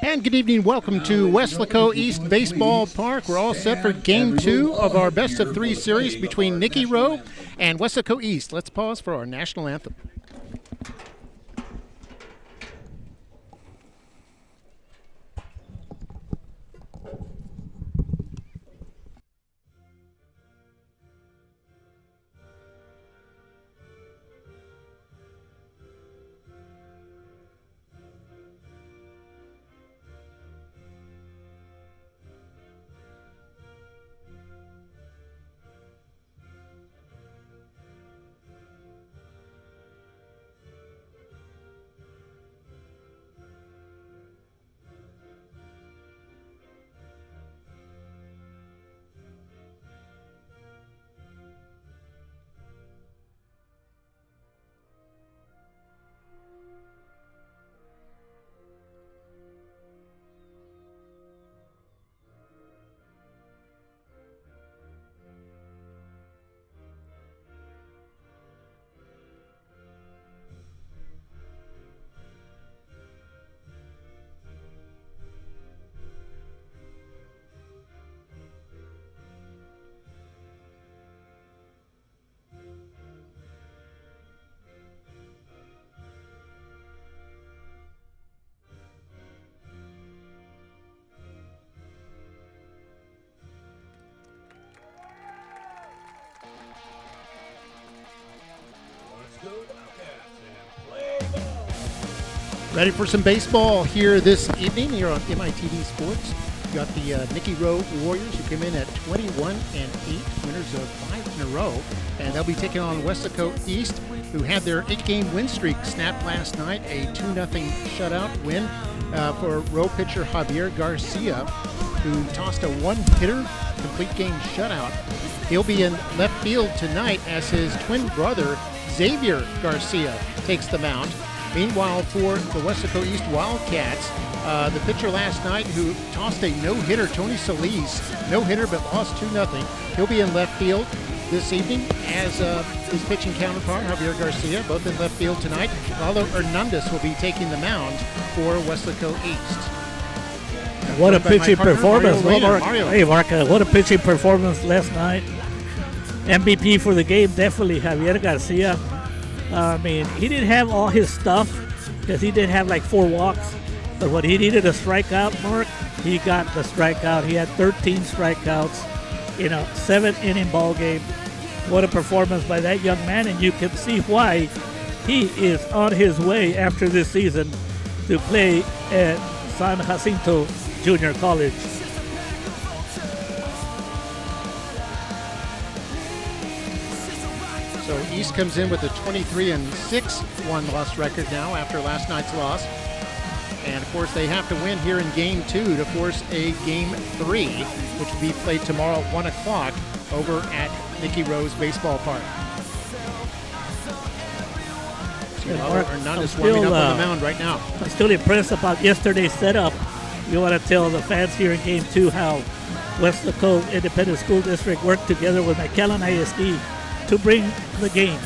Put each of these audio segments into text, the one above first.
And good evening. Welcome to Weslaco East Baseball Park. We're all set for Game 2 of our best of 3 series between Nikki Rowe and Weslaco East. Let's pause for our national anthem. Ready for some baseball here this evening here on MITV Sports. You got the Nikki Rowe Warriors who came in at 21-8, winners of 5 in a row. And they'll be taking on Weslaco East, who had their 8-game win streak snapped last night, a 2-0 shutout win for Rowe pitcher Javier Garcia, who tossed a one-hitter complete game shutout. He'll be in left field tonight as his twin brother Xavier Garcia takes the mound. Meanwhile, for the Weslaco East Wildcats, the pitcher last night who tossed a no-hitter, Tony Solis, no-hitter but lost 2-0. He'll be in left field this evening as his pitching counterpart, Javier Garcia, both in left field tonight. Lalo Hernandez will be taking the mound for Weslaco East. What a pitching performance. Hey, Mark, what a pitching performance last night. MVP for the game, definitely Javier Garcia. I mean, he didn't have all his stuff because he did have like 4 walks. But when he needed a strikeout, Mark, he got the strikeout. He had 13 strikeouts in a 7-inning ball game. What a performance by that young man. And you can see why he is on his way after this season to play at San Jacinto Junior College. So East comes in with a 23-6 one-loss record now after last night's loss. And, of course, they have to win here in Game 2 to force a Game 3, which will be played tomorrow at 1 o'clock over at Nikki Rowe's Baseball Park. Hernandez warming up on the mound right now. I'm still impressed about yesterday's setup. We want to tell the fans here in Game 2 how Weslaco Independent School District worked together with McAllen ISD to bring the game.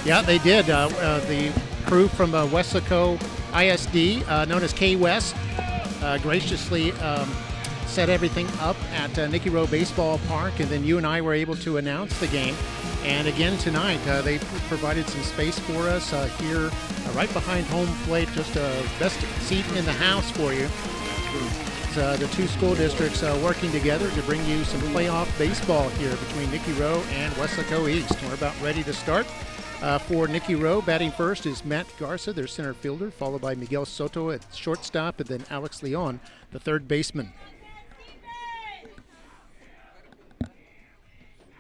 Yeah, they did. The crew from Weslaco ISD, known as K-West, graciously set everything up at Nikki Rowe Baseball Park, and then you and I were able to announce the game. And again tonight, they provided some space for us here right behind home plate, just a best seat in the house for you. The 2 school districts working together to bring you some playoff baseball here between Nikki Rowe and Weslaco East. We're about ready to start. For Nikki Rowe, batting first is Matt Garza, their center fielder, followed by Miguel Soto at shortstop, and then Alex Leon, the third baseman.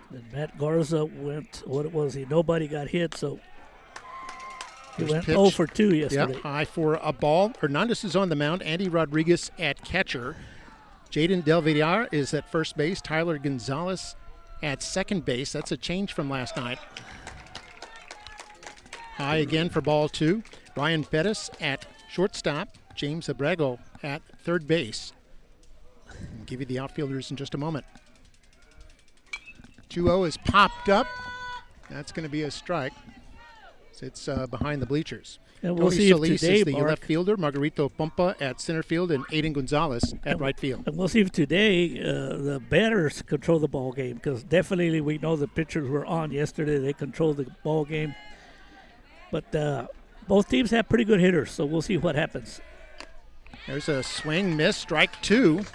And Matt Garza went, what was he? Nobody got hit, so he went 0 for 2 yesterday. Yep, high for a ball. Hernandez is on the mound. Andy Rodriguez at catcher. Jaden Del Villar is at first base. Tyler Gonzalez at second base. That's a change from last night. High again for ball 2. Ryan Pettis at shortstop. James Abrego at third base. I'll give you the outfielders in just a moment. 2-0 is popped up. That's going to be a strike. It's behind the bleachers. And we'll Tony see if Solis today, is the Mark, left fielder, Margarito Pompa at center field, and Aiden Gonzalez at right field. and we'll see if today the batters control the ball game, because definitely we know the pitchers were on yesterday. They controlled the ball game. But both teams have pretty good hitters, so we'll see what happens. There's a swing, miss, strike two.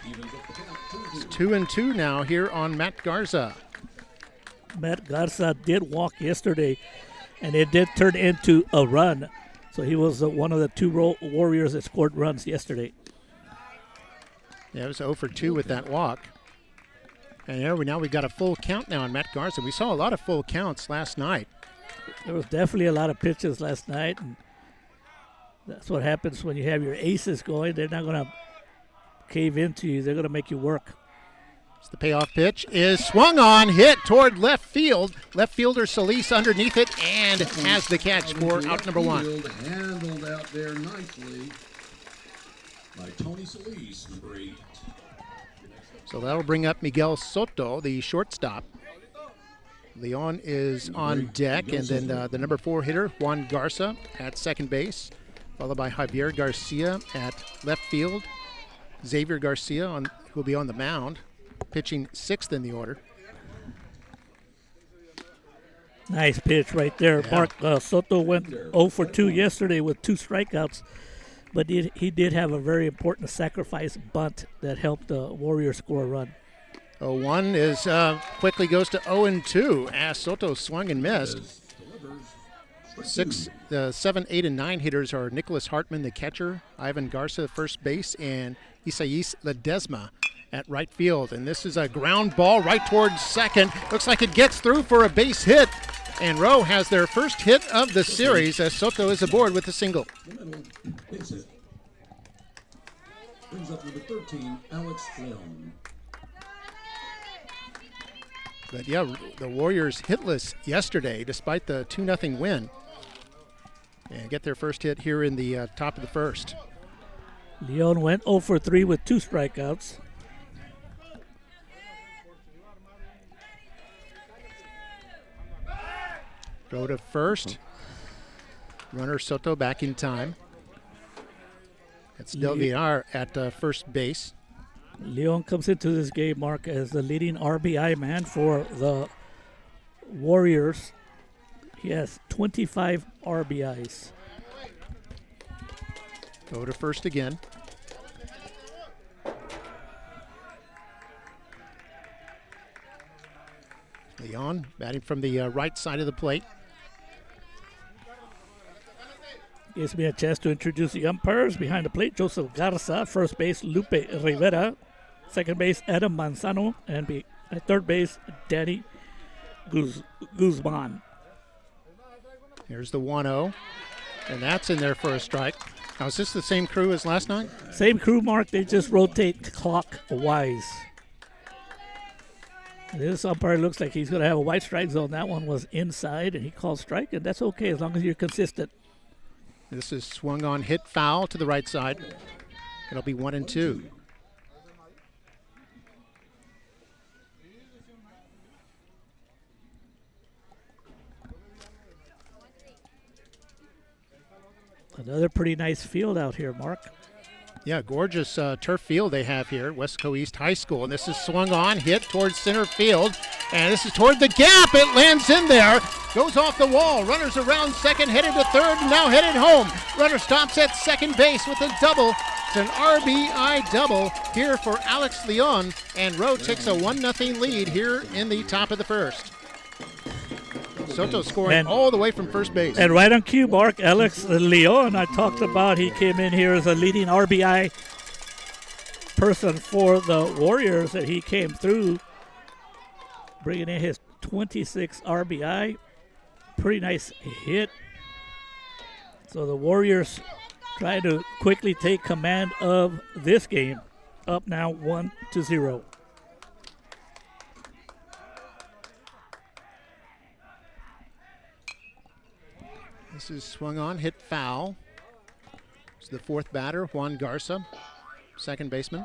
It's 2-2 now here on Matt Garza. Matt Garza did walk yesterday, and it did turn into a run. So he was one of the two Warriors that scored runs yesterday. Yeah, it was 0 for 2 with that walk. And now we've got a full count now on Matt Garza. We saw a lot of full counts last night. There was definitely a lot of pitches last night, and that's what happens when you have your aces going. They're not going to cave into you. They're going to make you work. The payoff pitch is swung on, hit toward left field. Left fielder Solis underneath it and has the catch for out number one. Handled out there nicely by Tony Solis, number 8. So that'll bring up Miguel Soto, the shortstop. Leon is on deck, and then the number 4 hitter, Juan Garza, at second base, followed by Javier Garcia at left field. Xavier Garcia will be on the mound, pitching 6th in the order. Nice pitch right there. Yeah. Mark Soto went 0 for 2 yesterday with 2 strikeouts, but he did have a very important sacrifice bunt that helped the Warriors score a run. 0-1 is quickly goes to 0-2 as Soto swung and missed. 7, 8, and 9 hitters are Nicholas Hartman, the catcher, Ivan Garza, first base, and Isaias Ledesma at right field. And this is a ground ball right towards second. Looks like it gets through for a base hit. And Rowe has their first hit of the series as Soto is aboard with a single. Base hit. Brings up number 13, Alex Leon. But yeah, the Warriors hitless yesterday despite the 2-0 win. And get their first hit here in the top of the first. Leon went 0 for 3 with 2 strikeouts. Throw to first. Runner Soto back in time. It's Del Villar at first base. Leon comes into this game, Mark, as the leading RBI man for the Warriors. He has 25 RBIs. Go to first again. Leon batting from the right side of the plate. Gives me a chance to introduce the umpires. Behind the plate, Joseph Garza. First base, Lupe Rivera. Second base, Adam Manzano. And at third base, Danny Guzman. Here's the 1-0. And that's in there for a strike. Now, is this the same crew as last night? Same crew, Mark. They just rotate clockwise. This umpire looks like he's going to have a white strike zone. That one was inside, and he called strike, and that's okay as long as you're consistent. This is swung on, hit foul to the right side. It'll be 1-2. Another pretty nice field out here, Mark. Yeah, gorgeous turf field they have here, Weslaco East High School. And this is swung on, hit towards center field. And this is toward the gap. It lands in there. Goes off the wall. Runners around second, headed to third, and now headed home. Runner stops at second base with a double. It's an RBI double here for Alex Leon. And Rowe takes a 1-0 lead here in the top of the first. Soto scoring all the way from first base. And right on cue, Mark, Alex Leon, I talked about, he came in here as a leading RBI person for the Warriors, and he came through bringing in his 26 RBI. Pretty nice hit. So the Warriors trying to quickly take command of this game. Up now 1-0. This is swung on, hit foul. It's the fourth batter, Juan Garza, second baseman.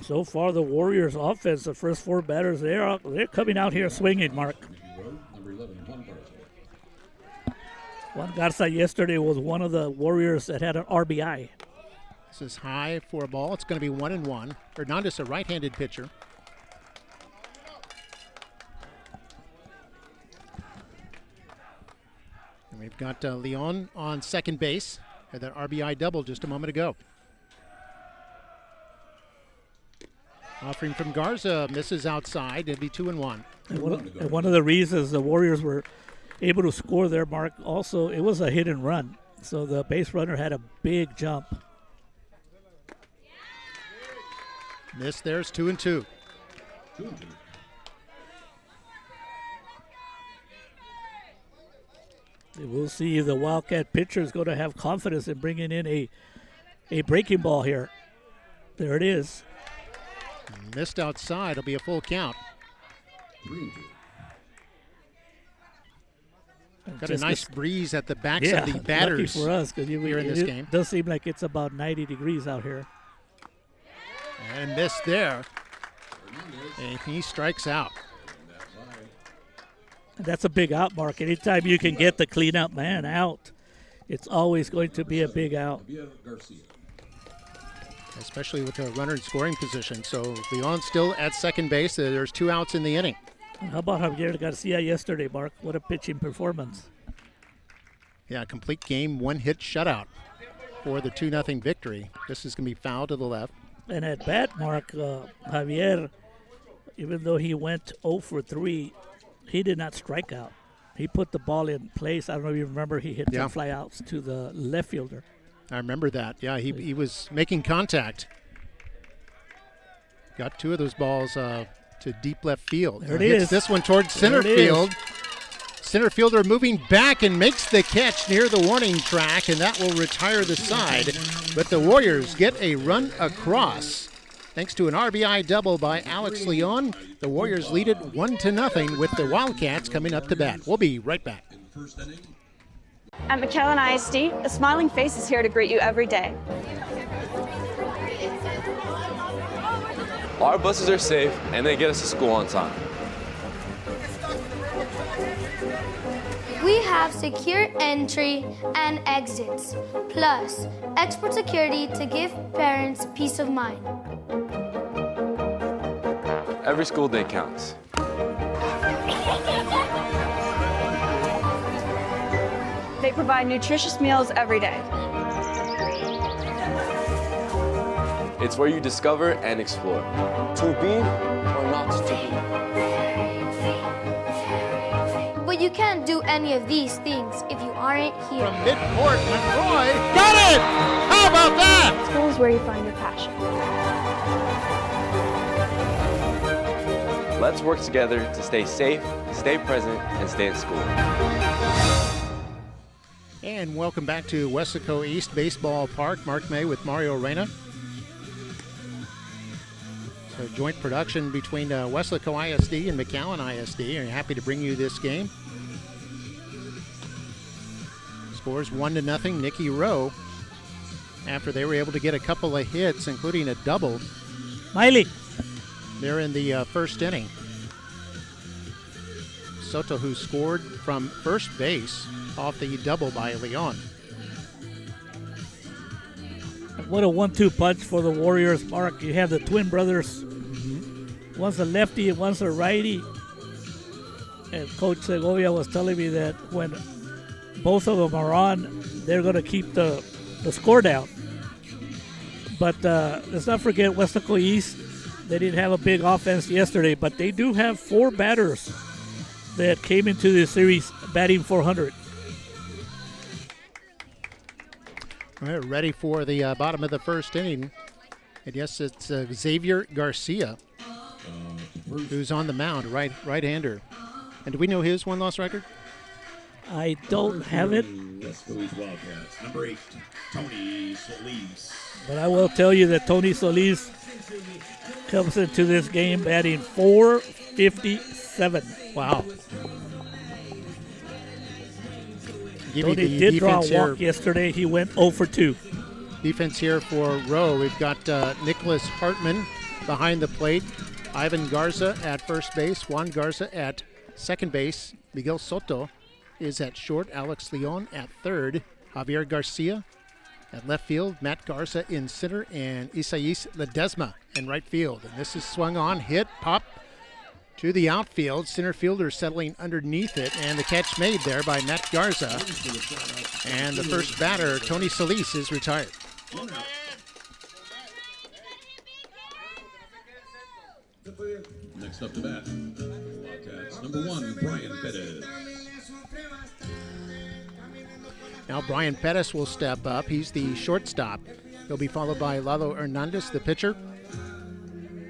So far, the Warriors' offense, the first 4 batters, they're coming out here swinging, Mark. Nikki Rowe, number 11, Juan Garza. Juan Garza yesterday was one of the Warriors that had an RBI. This is high for a ball. It's going to be 1-1. Hernandez, a right-handed pitcher. And we've got Leon on second base. Had that RBI double just a moment ago. Offering from Garza, misses outside. It'd be 2-1. And one of the reasons the Warriors were able to score there, Mark, also, it was a hit and run. So the base runner had a big jump. Miss there's 2-2. 2-2. We'll see if the Wildcat pitcher is going to have confidence in bringing in a breaking ball here. There it is. Missed outside. It'll be a full count. 3-2. Got a nice breeze at the backs of the batters. Lucky for us, because here in this game. It does seem like it's about 90 degrees out here. And missed there. And he strikes out. That's a big out, Mark. Anytime you can get the clean-out man out, it's always going to be a big out. Especially with the runner in scoring position. So Leon still at second base. There's 2 outs in the inning. How about Javier Garcia yesterday, Mark? What a pitching performance. Yeah, complete game, 1-hit shutout for the 2-0 victory. This is going to be foul to the left. And at bat, Mark, Javier, even though he went 0 for 3, he did not strike out. He put the ball in place. I don't know if you remember, he hit 2 fly outs to the left fielder. I remember that. Yeah, he was making contact. Got 2 of those balls to deep left field. There it hits is. This one towards center field. Center fielder moving back and makes the catch near the warning track, and that will retire the side. But the Warriors get a run across. Thanks to an RBI double by Alex Leon, the Warriors lead it 1-0 with the Wildcats coming up to bat. We'll be right back. At McAllen ISD, a smiling face is here to greet you every day. Our buses are safe and they get us to school on time. We have secure entry and exits, plus expert security to give parents peace of mind. Every school day counts. They provide nutritious meals every day. It's where you discover and explore. To be or not to be. But you can't do any of these things if you aren't here. From midcourt, McCoy got it! How about that? School is where you find your passion. Let's work together to stay safe, stay present, and stay in school. And welcome back to Weslaco East Baseball Park. Mark May with Mario Reyna. So joint production between Weslaco ISD and McAllen ISD. And happy to bring you this game. Scores 1-0. Nikki Rowe, after they were able to get a couple of hits, including a double. Miley. They're in the first inning. Soto, who scored from first base off the double by Leon. What a 1-2 punch for the Warriors, Mark. You have the twin brothers. One's a lefty and one's a righty. And Coach Segovia was telling me that when both of them are on, they're going to keep the score down. But let's not forget Weslaco East. They didn't have a big offense yesterday, but they do have 4 batters that came into the series batting .400. All right, ready for the bottom of the first inning. And yes, it's Xavier Garcia, who's on the mound, right-hander. And do we know his win-loss record? I don't have it. Number 8, Tony Solis. But I will tell you that Tony Solis comes into this game batting .457. Wow. Tony did draw a walk yesterday. He went 0 for 2. Defense here for Rowe. We've got Nicholas Hartman behind the plate. Ivan Garza at first base. Juan Garza at second base. Miguel Soto is at short. Alex Leon at third. Javier Garcia at left field. Matt Garza in center. And Isaias Ledesma in right field. And this is swung on, hit, pop to the outfield. Center fielder settling underneath it. And the catch made there by Matt Garza. And the first batter, Tony Solis, is retired. Next up to bat, Wildcats, number 1, Brian Pettis. Now Brian Pettis will step up. He's the shortstop. He'll be followed by Lalo Hernandez, the pitcher.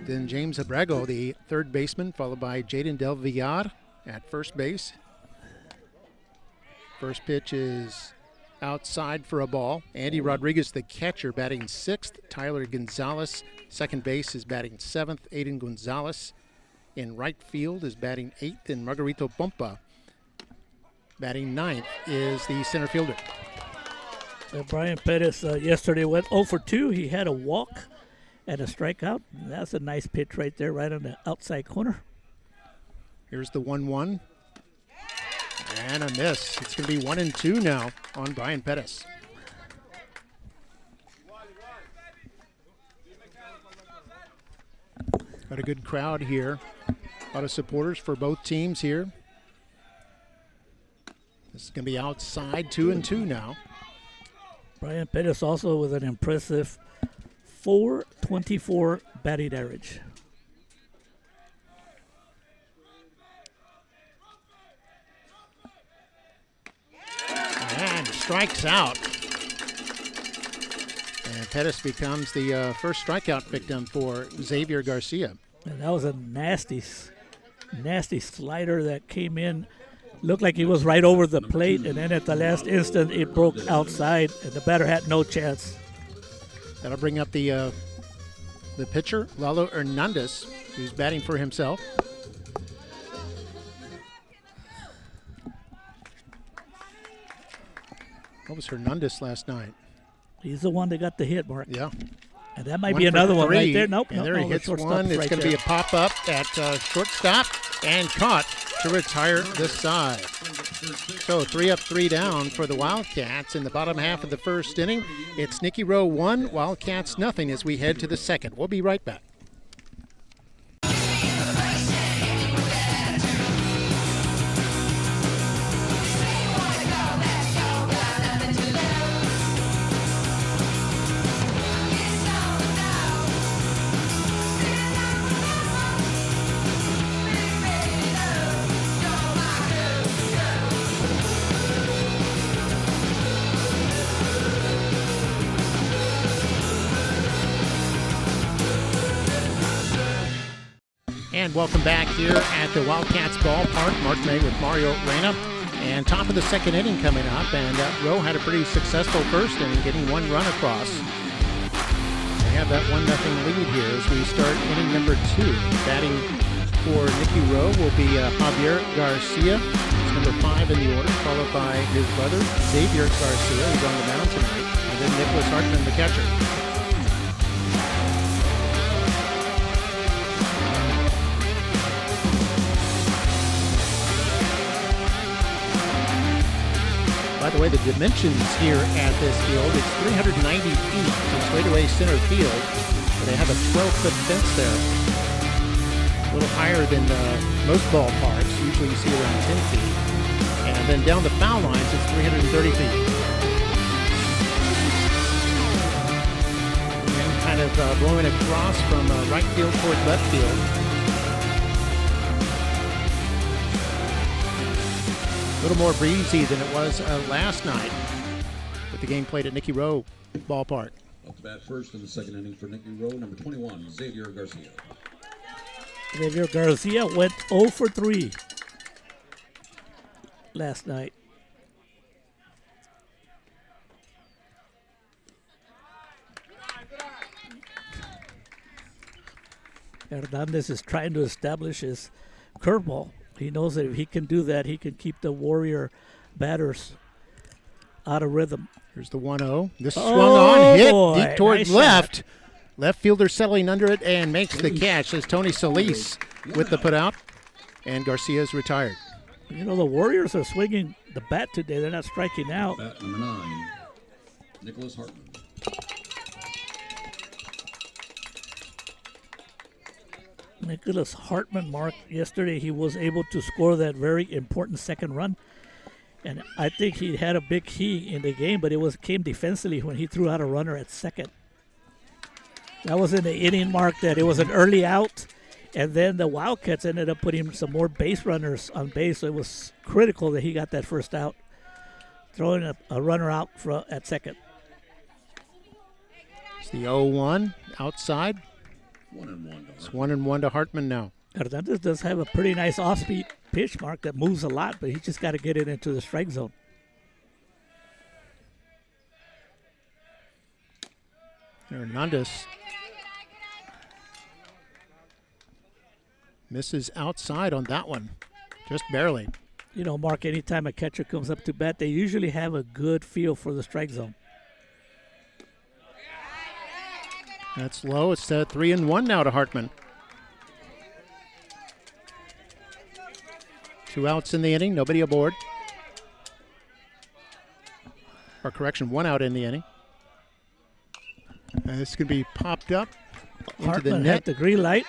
Then James Abrego, the third baseman, followed by Jaden Del Villar at first base. First pitch is outside for a ball. Andy Rodriguez, the catcher, batting sixth. Tyler Gonzalez, second base, is batting seventh. Aiden Gonzalez in right field is batting eighth. And Margarito Pompa, batting ninth, is the center fielder. Brian Pettis yesterday went 0 for 2. He had a walk and a strikeout. That's a nice pitch right there, right on the outside corner. Here's the 1-1. And a miss. It's going to be 1-2 now on Brian Pettis. Got a good crowd here. A lot of supporters for both teams here. This is going to be outside, 2-2 now. Brian Pettis also with an impressive .424 batting average. And strikes out. And Pettis becomes the first strikeout victim for Xavier Garcia. And that was a nasty slider that came in. Looked like he was right over the plate, and then at the last instant, it broke outside, and the batter had no chance. That'll bring up the pitcher, Lalo Hernandez, who's batting for himself. What was Hernandez last night? He's the one that got the hit, Mark. Yeah. And that might be another one right there. Nope. And there he hits the one. It's right going to be a pop-up at shortstop and caught to retire this side. So 3 up, 3 down for the Wildcats in the bottom half of the first inning. It's Nikki Rowe 1, Wildcats nothing as we head to the second. We'll be right back. And welcome back here at the Wildcats ballpark. Mark May with Mario Reyna. And top of the second inning coming up. And Rowe had a pretty successful first inning, getting one run across. They have that 1-0 lead here as we start inning number 2. Batting for Nikki Rowe will be Javier Garcia. He's number 5 in the order, followed by his brother, Xavier Garcia, who's on the mound tonight. And then Nicholas Hartman, the catcher. By the way, the dimensions here at this field, it's 390 feet from straightaway center field. So they have a 12-foot fence there. A little higher than most ballparks. Usually you see around 10 feet. And then down the foul lines, it's 330 feet. And kind of blowing across from right field toward left field. A little more breezy than it was last night with the game played at Nikki Rowe ballpark. Up to bat first in the second inning for Nikki Rowe, number 21, Xavier Garcia. Xavier Garcia went 0 for 3 last night. Hernandez is trying to establish his curveball. He knows that if he can do that, he can keep the Warrior batters out of rhythm. Here's the 1-0. This swung on, hit boy, deep toward nice left. shot. Left fielder settling under it and makes the catch as Tony Solis with the putout. And Garcia is retired. You know, the Warriors are swinging the bat today. They're not striking out. Bat number 9, Nicholas Hartman. Nicholas Hartman, Mark, yesterday he was able to score that very important second run. And I think he had a big key in the game, but it came defensively when he threw out a runner at second. That was in the inning, Mark, that it was an early out. And then the Wildcats ended up putting some more base runners on base. So it was critical that he got that first out, throwing a runner out at second. It's the 0-1 outside. 1-1. It's 1-1 to Hartman now. Hernandez does have a pretty nice off-speed pitch, Mark, that moves a lot, but he just got to get it into the strike zone. Hernandez misses outside on that one, just barely. You know, Mark, anytime a catcher comes up to bat, they usually have a good feel for the strike zone. That's low. It's 3-1 now to Hartman. 2 outs in the inning, nobody aboard. Or correction, 1 out in the inning. And this could be popped up into Hartman the had net. the green light.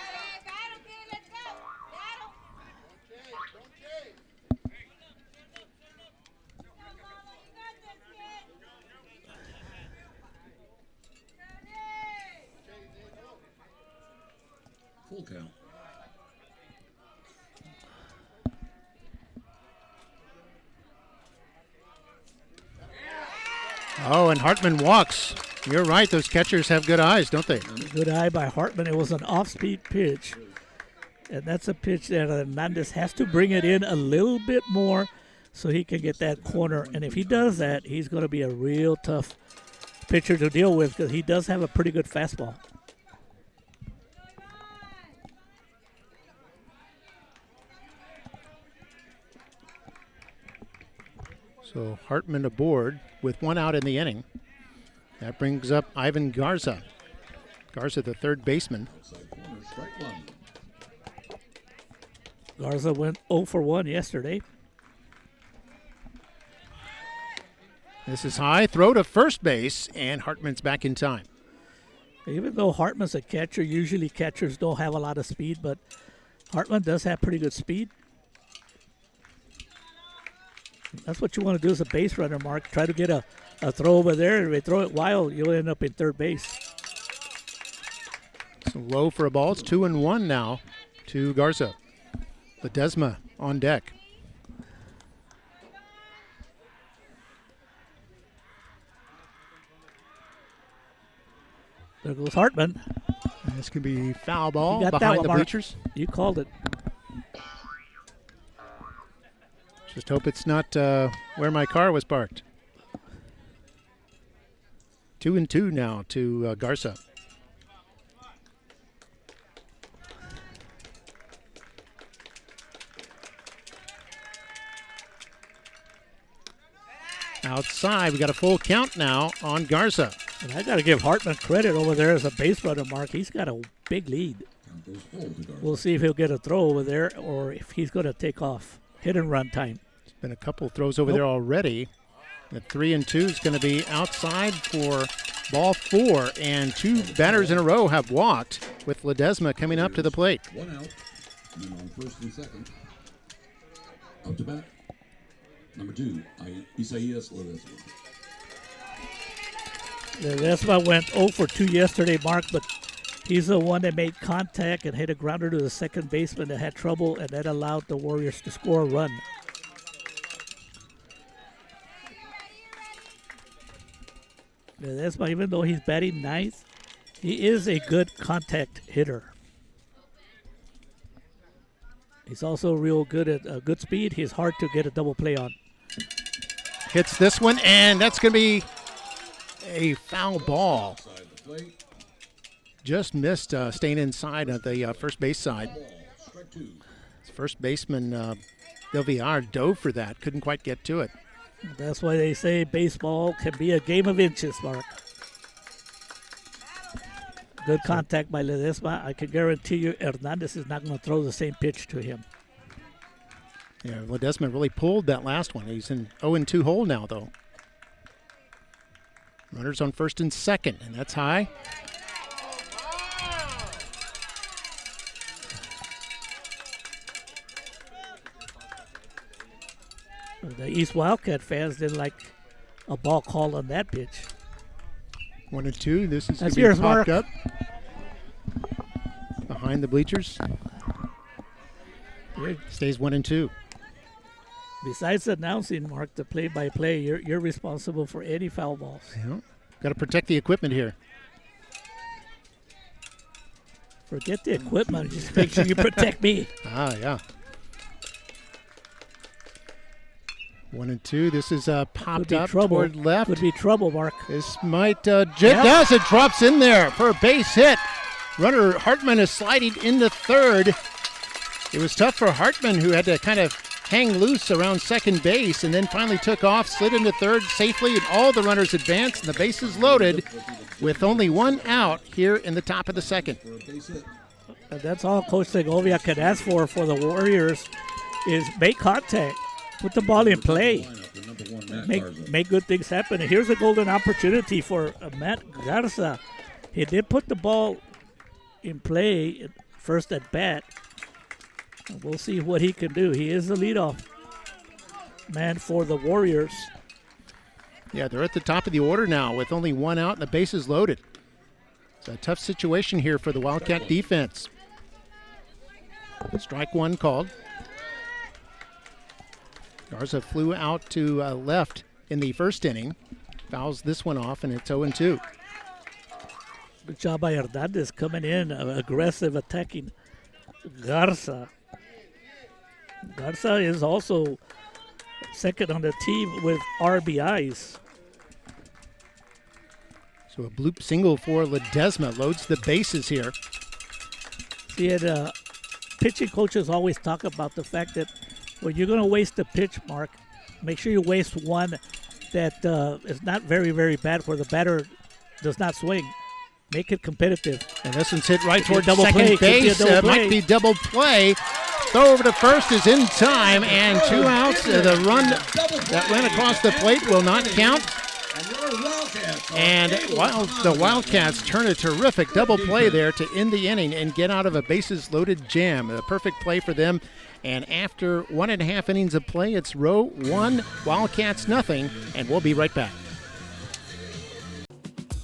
Full count. Oh, and Hartman walks. You're right. Those catchers have good eyes, don't they? Good eye by Hartman. It was an off-speed pitch. And that's a pitch that Hernandez has to bring it in a little bit more so he can get that corner. And if he does that, he's going to be a real tough pitcher to deal with because he does have a pretty good fastball. So Hartman aboard with 1 out in the inning. That brings up Ivan Garza. Garza, the third baseman. Outside corner, strike 1. Garza went 0 for 1 yesterday. This is high. Throw to first base, and Hartman's back in time. Even though Hartman's a catcher, usually catchers don't have a lot of speed, but Hartman does have pretty good speed. That's what you want to do as a base runner, Mark. Try to get a throw over there. If they throw it wild, you'll end up in third base. So low for a ball. It's 2-1 now to Garza. Ledesma on deck. There goes Hartman. And this could be foul ball You got that behind one, the Mark. bleachers. You called it. Just hope it's not where my car was parked. 2-2 now to Garza. Outside, we got a full count now on Garza. And I got to give Hartman credit over there as a base runner, Mark. He's got a big lead. Count goes full to Garza. We'll see if he'll get a throw over there or if he's going to take off. Hit and run time. There's been a couple throws over there already. The 3-2 is going to be outside for ball 4, and 2 batters in a row have walked with Ledesma coming up to the plate. 1 out. Men on first and second. Up to bat. Number 2, Isaias Ledesma. Ledesma went 0 for 2 yesterday, Mark, but he's the one that made contact and hit a grounder to the second baseman that had trouble, and that allowed the Warriors to score a run. Ledesma, even though he's batting ninth, he is a good contact hitter. He's also real good at good speed. He's hard to get a double play on. Hits this one, and that's going to be a foul ball. Outside the plate. Just missed staying inside at the first base side. Ball. Strike 2. First baseman Del Villar dove for that. Couldn't quite get to it. That's why they say baseball can be a game of inches, Mark. Good contact by Ledesma. I can guarantee you Hernandez is not going to throw the same pitch to him. Yeah, Ledesma really pulled that last one. He's in 0-2 hole now, though. Runners on first and second, and that's high. The East Wildcat fans didn't like a ball call on that pitch. 1-2. This is That's going to yours, be popped Mark. up behind the bleachers. Stays 1-2. Besides announcing, Mark, the play-by-play, you're responsible for any foul balls. Yeah. Got to protect the equipment here. Forget the equipment. Just make sure you protect me. Ah, yeah. 1-2. This is popped up toward left. Could be trouble, Mark. This might does. It drops in there for a base hit. Runner Hartman is sliding into third. It was tough for Hartman, who had to kind of hang loose around second base and then finally took off, slid into third safely, and all the runners advanced, and the bases loaded with only one out here in the top of the second. And that's all Coach Segovia can ask for the Warriors is make contact. Put the ball in play. Make good things happen. And here's a golden opportunity for Matt Garza. He did put the ball in play first at bat. And we'll see what he can do. He is the leadoff man for the Warriors. Yeah, they're at the top of the order now with only one out and the bases loaded. It's a tough situation here for the Wildcat defense. Strike one called. Garza flew out to left in the first inning. Fouls this one off, and it's 0-2. Good job by Hernandez coming in, aggressive, attacking Garza. Garza is also second on the team with RBIs. So a bloop single for Ledesma loads the bases here. See, pitching coaches always talk about the fact that when you're going to waste a pitch, Mark, make sure you waste one that is not very, very bad where the batter does not swing. Make it competitive. And this one's hit right toward double second play. base. Might be double play. Throw over to first is in time, and 2 outs. The run that ran across the plate will not count. And the Wildcats turn a terrific double play there to end the inning and get out of a bases-loaded jam. A perfect play for them. And after 1.5 innings of play, it's Rowe 1, Wildcats nothing, and we'll be right back.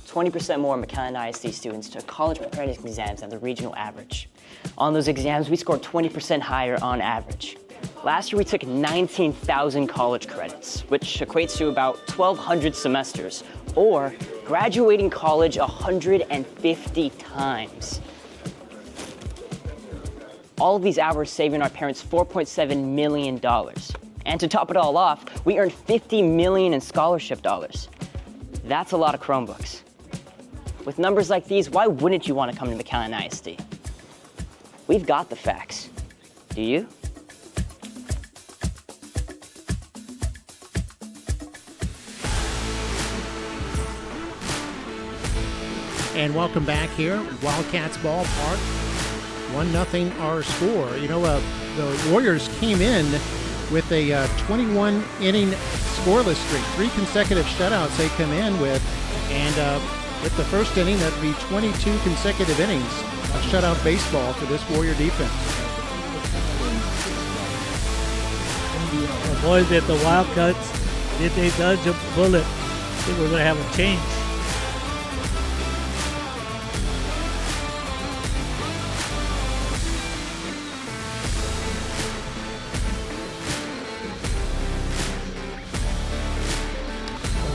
20% more McAllen ISD students took college preparedness exams than the regional average. On those exams, we scored 20% higher on average. Last year, we took 19,000 college credits, which equates to about 1,200 semesters, or graduating college 150 times. All of these hours saving our parents $4.7 million. And to top it all off, we earned $50 million in scholarship dollars. That's a lot of Chromebooks. With numbers like these, why wouldn't you want to come to McAllen ISD? We've got the facts. Do you? And welcome back here at Wildcats Ballpark. 1-0 our score. You know, the Warriors came in with a 21-inning scoreless streak. 3 consecutive shutouts they come in with. And with the first inning, that would be 22 consecutive innings of shutout baseball for this Warrior defense. Oh boy, did the Wildcats, did they dodge a bullet. I think we're going to have a change.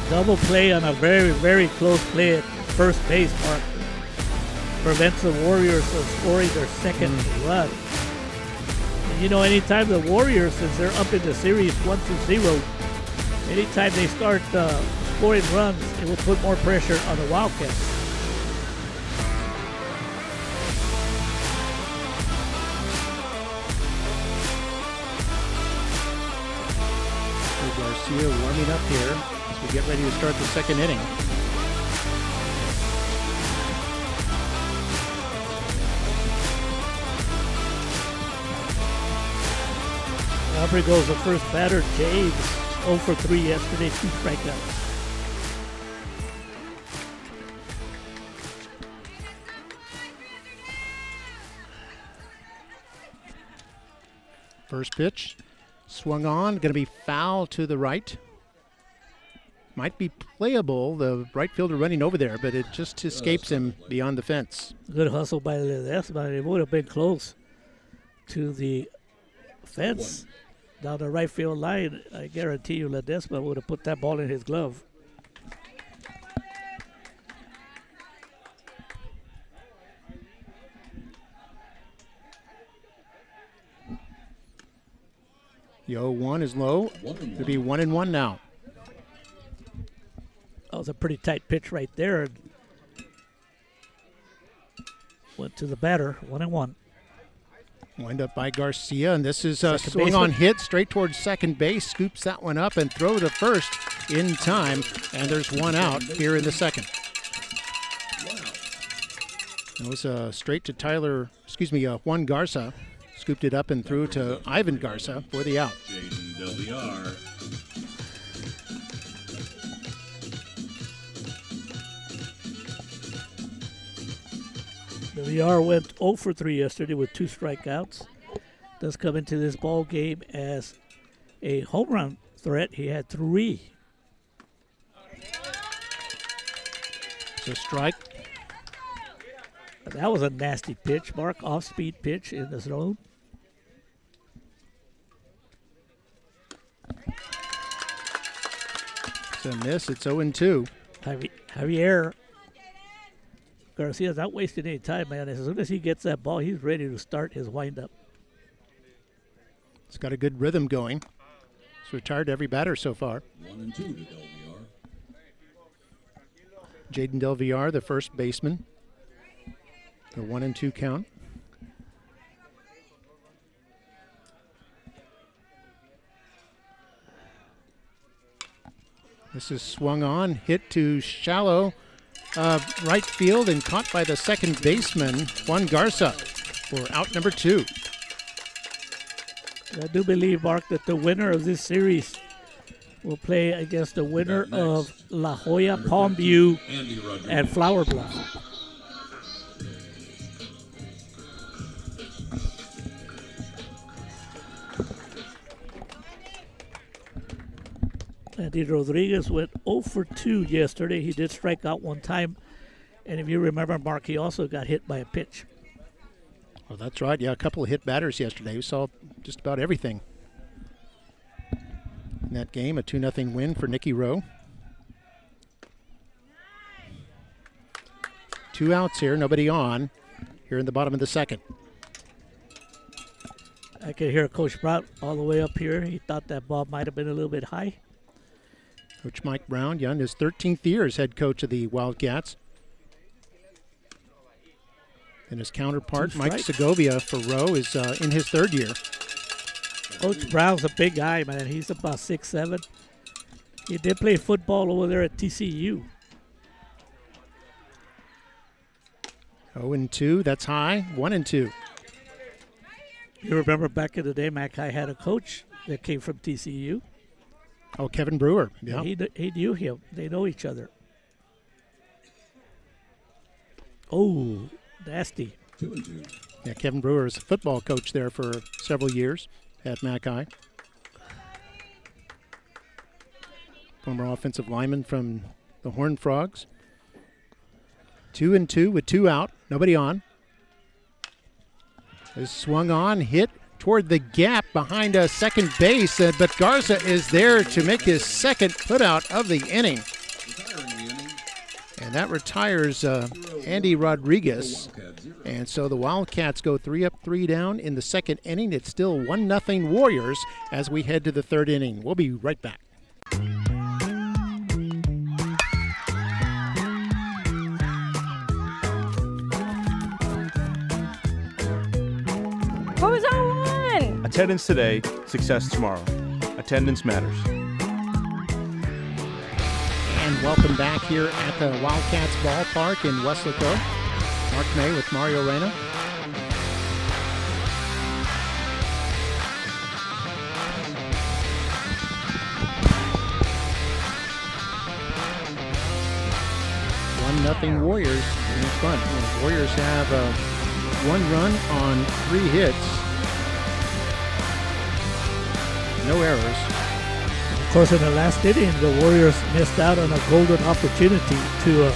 Double play on a very, very close play at first base, Mark. Prevents the Warriors from scoring their second run. And you know, anytime the Warriors, since they're up in the series 1-0, anytime they start scoring runs, it will put more pressure on the Wildcats. Garcia warming up here as we get ready to start the second inning. Here goes the first batter, James. 0 for 3 yesterday, 2 strikeouts. First pitch, swung on, going to be foul to the right. Might be playable, the right fielder running over there, but it just escapes him beyond the fence. Good hustle by Ledesma. It would have been close to the fence down the right field line. I guarantee you Ledesma would have put that ball in his glove. The 0-1 is low. It'll be 1-1 now. That was a pretty tight pitch right there. Went to the batter, 1-1. Wind up by Garcia, and this is a Second swing baseman. on hit straight towards second base. Scoops that one up and throw to first in time, and there's one out here in the second. It was straight to Juan Garza. Scooped it up and threw to Ivan Garza for the out. Jaden Del Villar. The VR went 0 for 3 yesterday with 2 strikeouts. Does come into this ball game as a home run threat. He had 3. So strike. That was a nasty pitch, Mark. Off-speed pitch in the zone. It's a miss. It's 0-2. Javier Garcia's not wasting any time, man. As soon as he gets that ball, he's ready to start his windup. It's got a good rhythm going. It's retired every batter so far. 1-2 to Del Villar. Jaden Del Villar, the first baseman. The 1-2 count. This is swung on, hit to shallow right field and caught by the second baseman, Juan Garza, for out number 2. I do believe, Mark, that the winner of this series will play against the winner of La Jolla, Palmview, and Flower Bluff. Andy Rodriguez went 0 for 2 yesterday. He did strike out one time. And if you remember, Mark, he also got hit by a pitch. Oh, that's right. Yeah, a couple of hit batters yesterday. We saw just about everything in that game. A 2-0 win for Nikki Rowe. 2 outs here, nobody on here in the bottom of the second. I could hear Coach Brown all the way up here. He thought that ball might have been a little bit high. Coach Mike Brown, in his 13th year as head coach of the Wildcats. And his counterpart, Mike Segovia for Rowe, is in his 3rd year. Coach Brown's a big guy, man. He's about 6'7". He did play football over there at TCU. 0-2, that's high. 1-2. You remember back in the day, Mackay had a coach that came from TCU. Oh, Kevin Brewer. Yeah. He knew him. They know each other. Oh, nasty. 2-2. Yeah, Kevin Brewer is a football coach there for several years at Mackay. Former offensive lineman from the Horned Frogs. 2-2 with 2 out, nobody on. Is swung on, hit toward the gap behind second base, but Garza is there to make his second putout of the inning. And that retires Andy Rodriguez. And so the Wildcats go 3 up, 3 down in the second inning. It's still 1-0 Warriors as we head to the 3rd inning. We'll be right back. What was on 1? Attendance today, success tomorrow. Attendance matters. And welcome back here at the Wildcats ballpark in Weslaco. Mark May with Mario Reyna. 1-0 Warriors in front. The Warriors have 1 run on 3 hits. No errors. Of course, in the last inning, the Warriors missed out on a golden opportunity to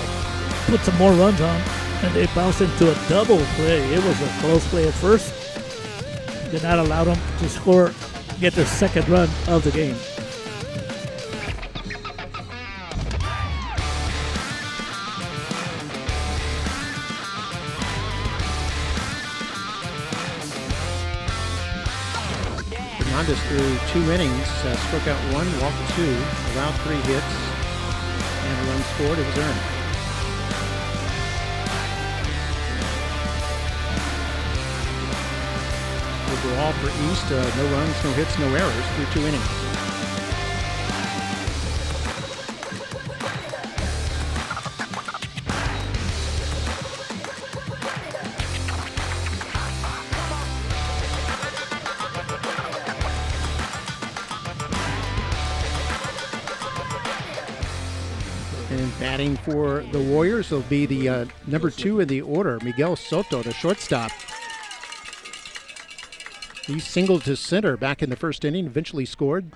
put some more runs on, and they bounced into a double play. It was a close play at first. Did not allow them to score, get their second run of the game. Hernandez threw 2 innings, struck out 1, walked 2, allowed 3 hits, and a run scored. It was earned. Overall for East, no runs, no hits, no errors through 2 innings. And batting for the Warriors will be the number 2 in the order, Miguel Soto, the shortstop. He singled to center back in the first inning, eventually scored.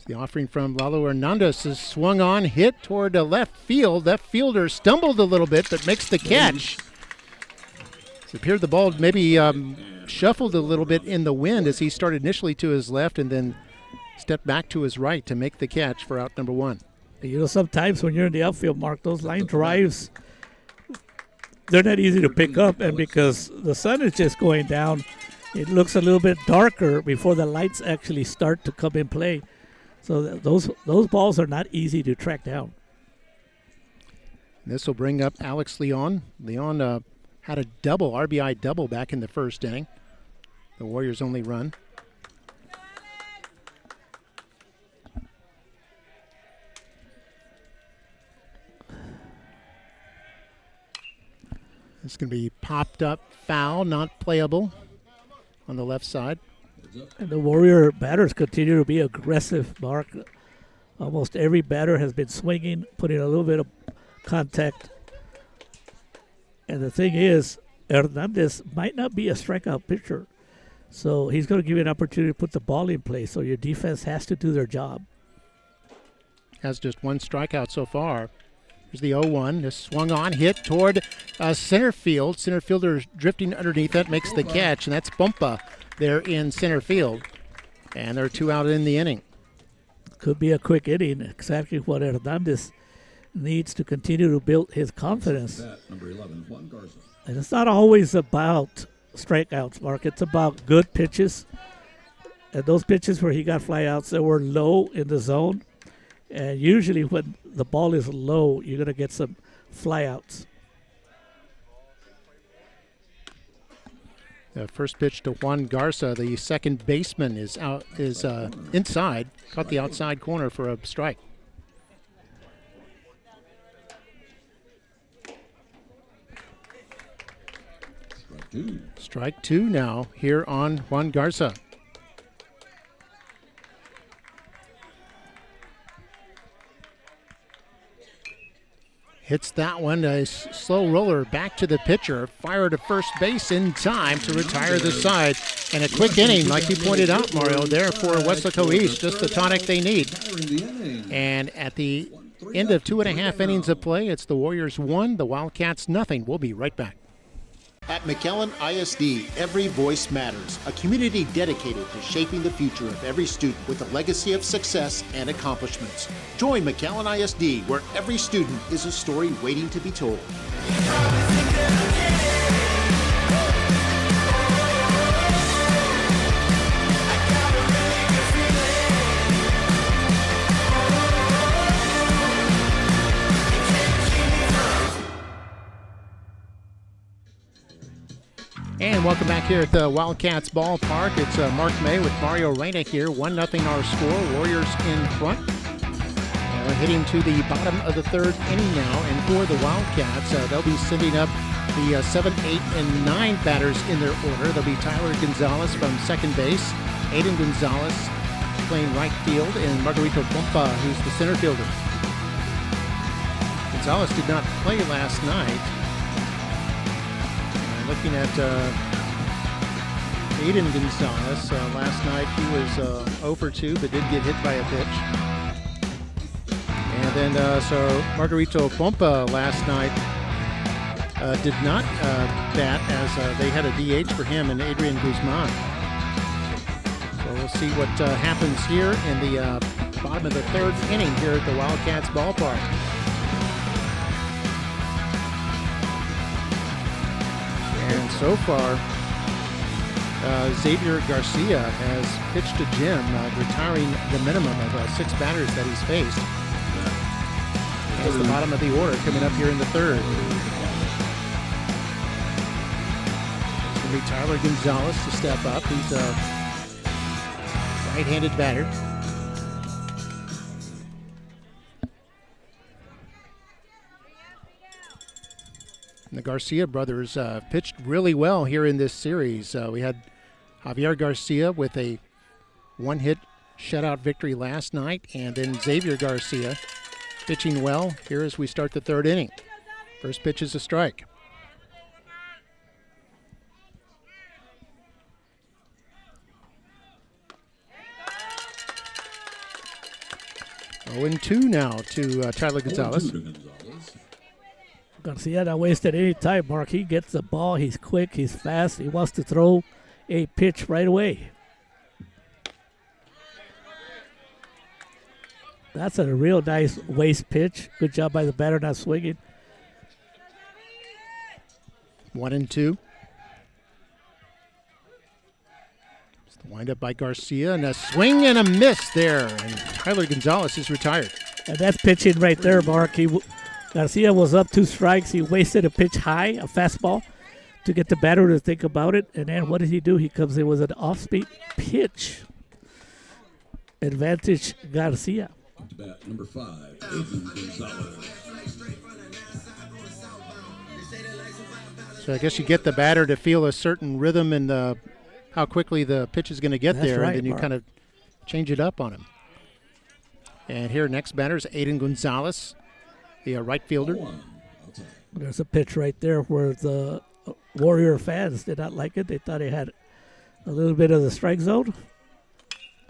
The offering from Lalo Hernandez is swung on, hit toward the left field. Left fielder stumbled a little bit, but makes the catch. It appeared the ball maybe shuffled a little bit in the wind as he started initially to his left and then stepped back to his right to make the catch for out number 1. You know, sometimes when you're in the outfield, Mark, those line drives, they're not easy to pick up, and because the sun is just going down, it looks a little bit darker before the lights actually start to come in play. So those balls are not easy to track down. This will bring up Alex Leon. Leon had a double, RBI double back in the first inning. The Warriors' only run. It's going to be popped up foul, not playable on the left side. And the Warrior batters continue to be aggressive, Mark. Almost every batter has been swinging, putting a little bit of contact. And the thing is, Hernandez might not be a strikeout pitcher. So he's going to give you an opportunity to put the ball in play. So your defense has to do their job. Has just 1 strikeout so far. Here's the 0-1. This swung on, hit toward center field. Center fielder drifting underneath that makes the catch, and that's Bumpa there in center field. And there are 2 out in the inning. Could be a quick inning, exactly what Hernandez needs to continue to build his confidence. Number 11, Juan Garza. And it's not always about strikeouts, Mark. It's about good pitches. And those pitches where he got flyouts that were low in the zone. And usually when the ball is low, you're going to get some flyouts. The first pitch to Juan Garza, the second baseman, is inside. Caught the outside corner for a strike. Strike 2 now here on Juan Garza. Hits that one, a slow roller back to the pitcher. Fire to first base in time to retire the side. And a quick inning, like you pointed out, Mario, there for Weslaco East, just the tonic they need. And at the end of 2.5 innings of play, it's the Warriors 1, the Wildcats nothing. We'll be right back. At McAllen ISD, every voice matters, a community dedicated to shaping the future of every student with a legacy of success and accomplishments. Join McAllen ISD, where every student is a story waiting to be told. And welcome back here at the Wildcats ballpark. It's Mark May with Mario Reyna here. 1-0 our score. Warriors in front. And we're heading to the bottom of the 3rd inning now. And for the Wildcats, they'll be sending up the 7, 8, and 9 batters in their order. There'll be Tyler Gonzalez from second base, Aiden Gonzalez playing right field, and Margarito Pompa, who's the center fielder. Gonzalez did not play last night. Looking at Aiden Gonzalez, last night he was 0 for 2, but did get hit by a pitch. And then, so Margarito Pompa last night did not bat, as they had a DH for him and Adrian Guzman. So we'll see what happens here in the bottom of the third inning here at the Wildcats ballpark. And so far, Xavier Garcia has pitched to Jim, retiring the minimum of 6 batters that he's faced. That's the bottom of the order coming up here in the third. It's going to be Tyler Gonzalez to step up. He's a right-handed batter. And the Garcia brothers pitched really well here in this series. We had Javier Garcia with a 1-hit shutout victory last night, and then Xavier Garcia pitching well here as we start the third inning. First pitch is a strike. Oh, and 2 now to Tyler Gonzalez. Garcia not wasted any time, Mark. He gets the ball. He's quick. He's fast. He wants to throw a pitch right away. That's a real nice waist pitch. Good job by the batter not swinging. 1-2. It's the windup by Garcia, and a swing and a miss there. And Tyler Gonzalez is retired. And that's pitching right there, Mark. Garcia was up 2 strikes. He wasted a pitch high, a fastball, to get the batter to think about it. And then what does he do? He comes in with an off-speed pitch. Advantage Garcia. Up to bat, number 5, Aiden Gonzalez. So I guess you get the batter to feel a certain rhythm and how quickly the pitch is going to get there, right, and then you Mark. kind of change it up on him. And here, next batter is Aiden Gonzalez, the right fielder. There's a pitch right there where the Warrior fans did not like it. They thought it had a little bit of the strike zone.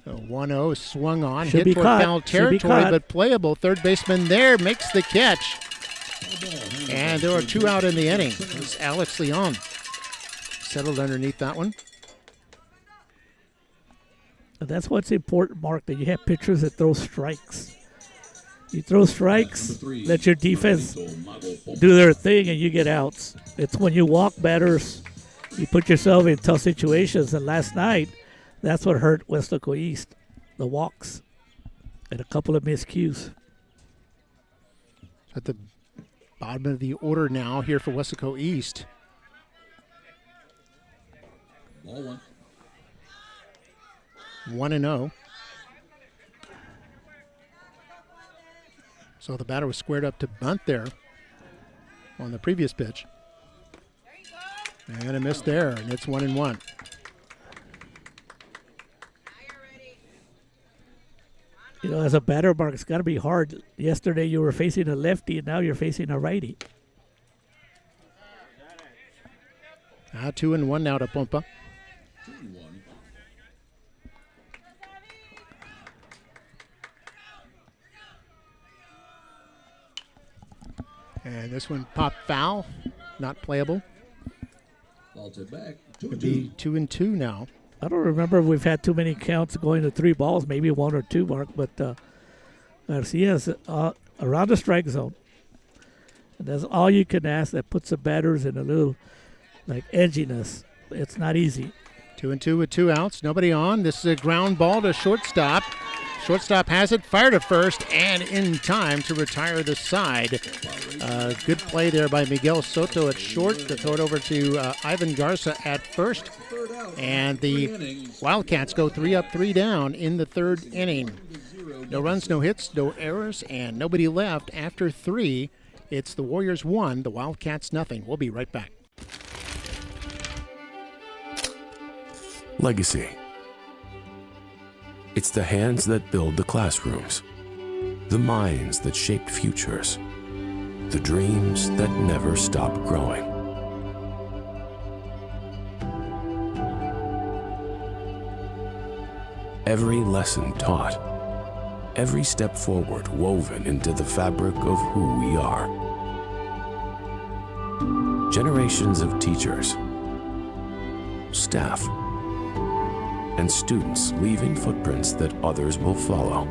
1-0 swung on, Should hit be for caught. foul territory, but playable. Third baseman there makes the catch. And there are 2 out in the inning. It's Alex Leon settled underneath that one. And that's what's important, Mark, that you have pitchers that throw strikes. You throw strikes, let your defense do their thing, and you get outs. It's when you walk batters, you put yourself in tough situations. And last night, that's what hurt Weslaco East, the walks and a couple of miscues. At the bottom of the order now here for Weslaco East. Ball 1-0. So the batter was squared up to bunt there on the previous pitch. And a miss there, and it's 1-1. You know, as a batter, Mark, it's got to be hard. Yesterday you were facing a lefty, and now you're facing a righty. 2-1 now to Pompa. 2-1. And this one popped foul, not playable. Ball to back, It'll be 2-2 now. I don't remember if we've had too many counts going to 3 balls, maybe 1 or 2, Mark, but Garcia's around the strike zone. And that's all you can ask. That puts the batters in a little, like, edginess. It's not easy. 2-2 with 2 outs, nobody on. This is a ground ball to shortstop. Shortstop has it, fired to first, and in time to retire the side. Good play there by Miguel Soto at short to throw it over to Ivan Garza at first. And the Wildcats go 3 up, 3 down in the third inning. No runs, no hits, no errors, and nobody left after 3. It's the Warriors 1, the Wildcats nothing. We'll be right back. Legacy. It's the hands that build the classrooms, the minds that shaped futures, the dreams that never stop growing. Every lesson taught, every step forward woven into the fabric of who we are. Generations of teachers, staff, and students leaving footprints that others will follow.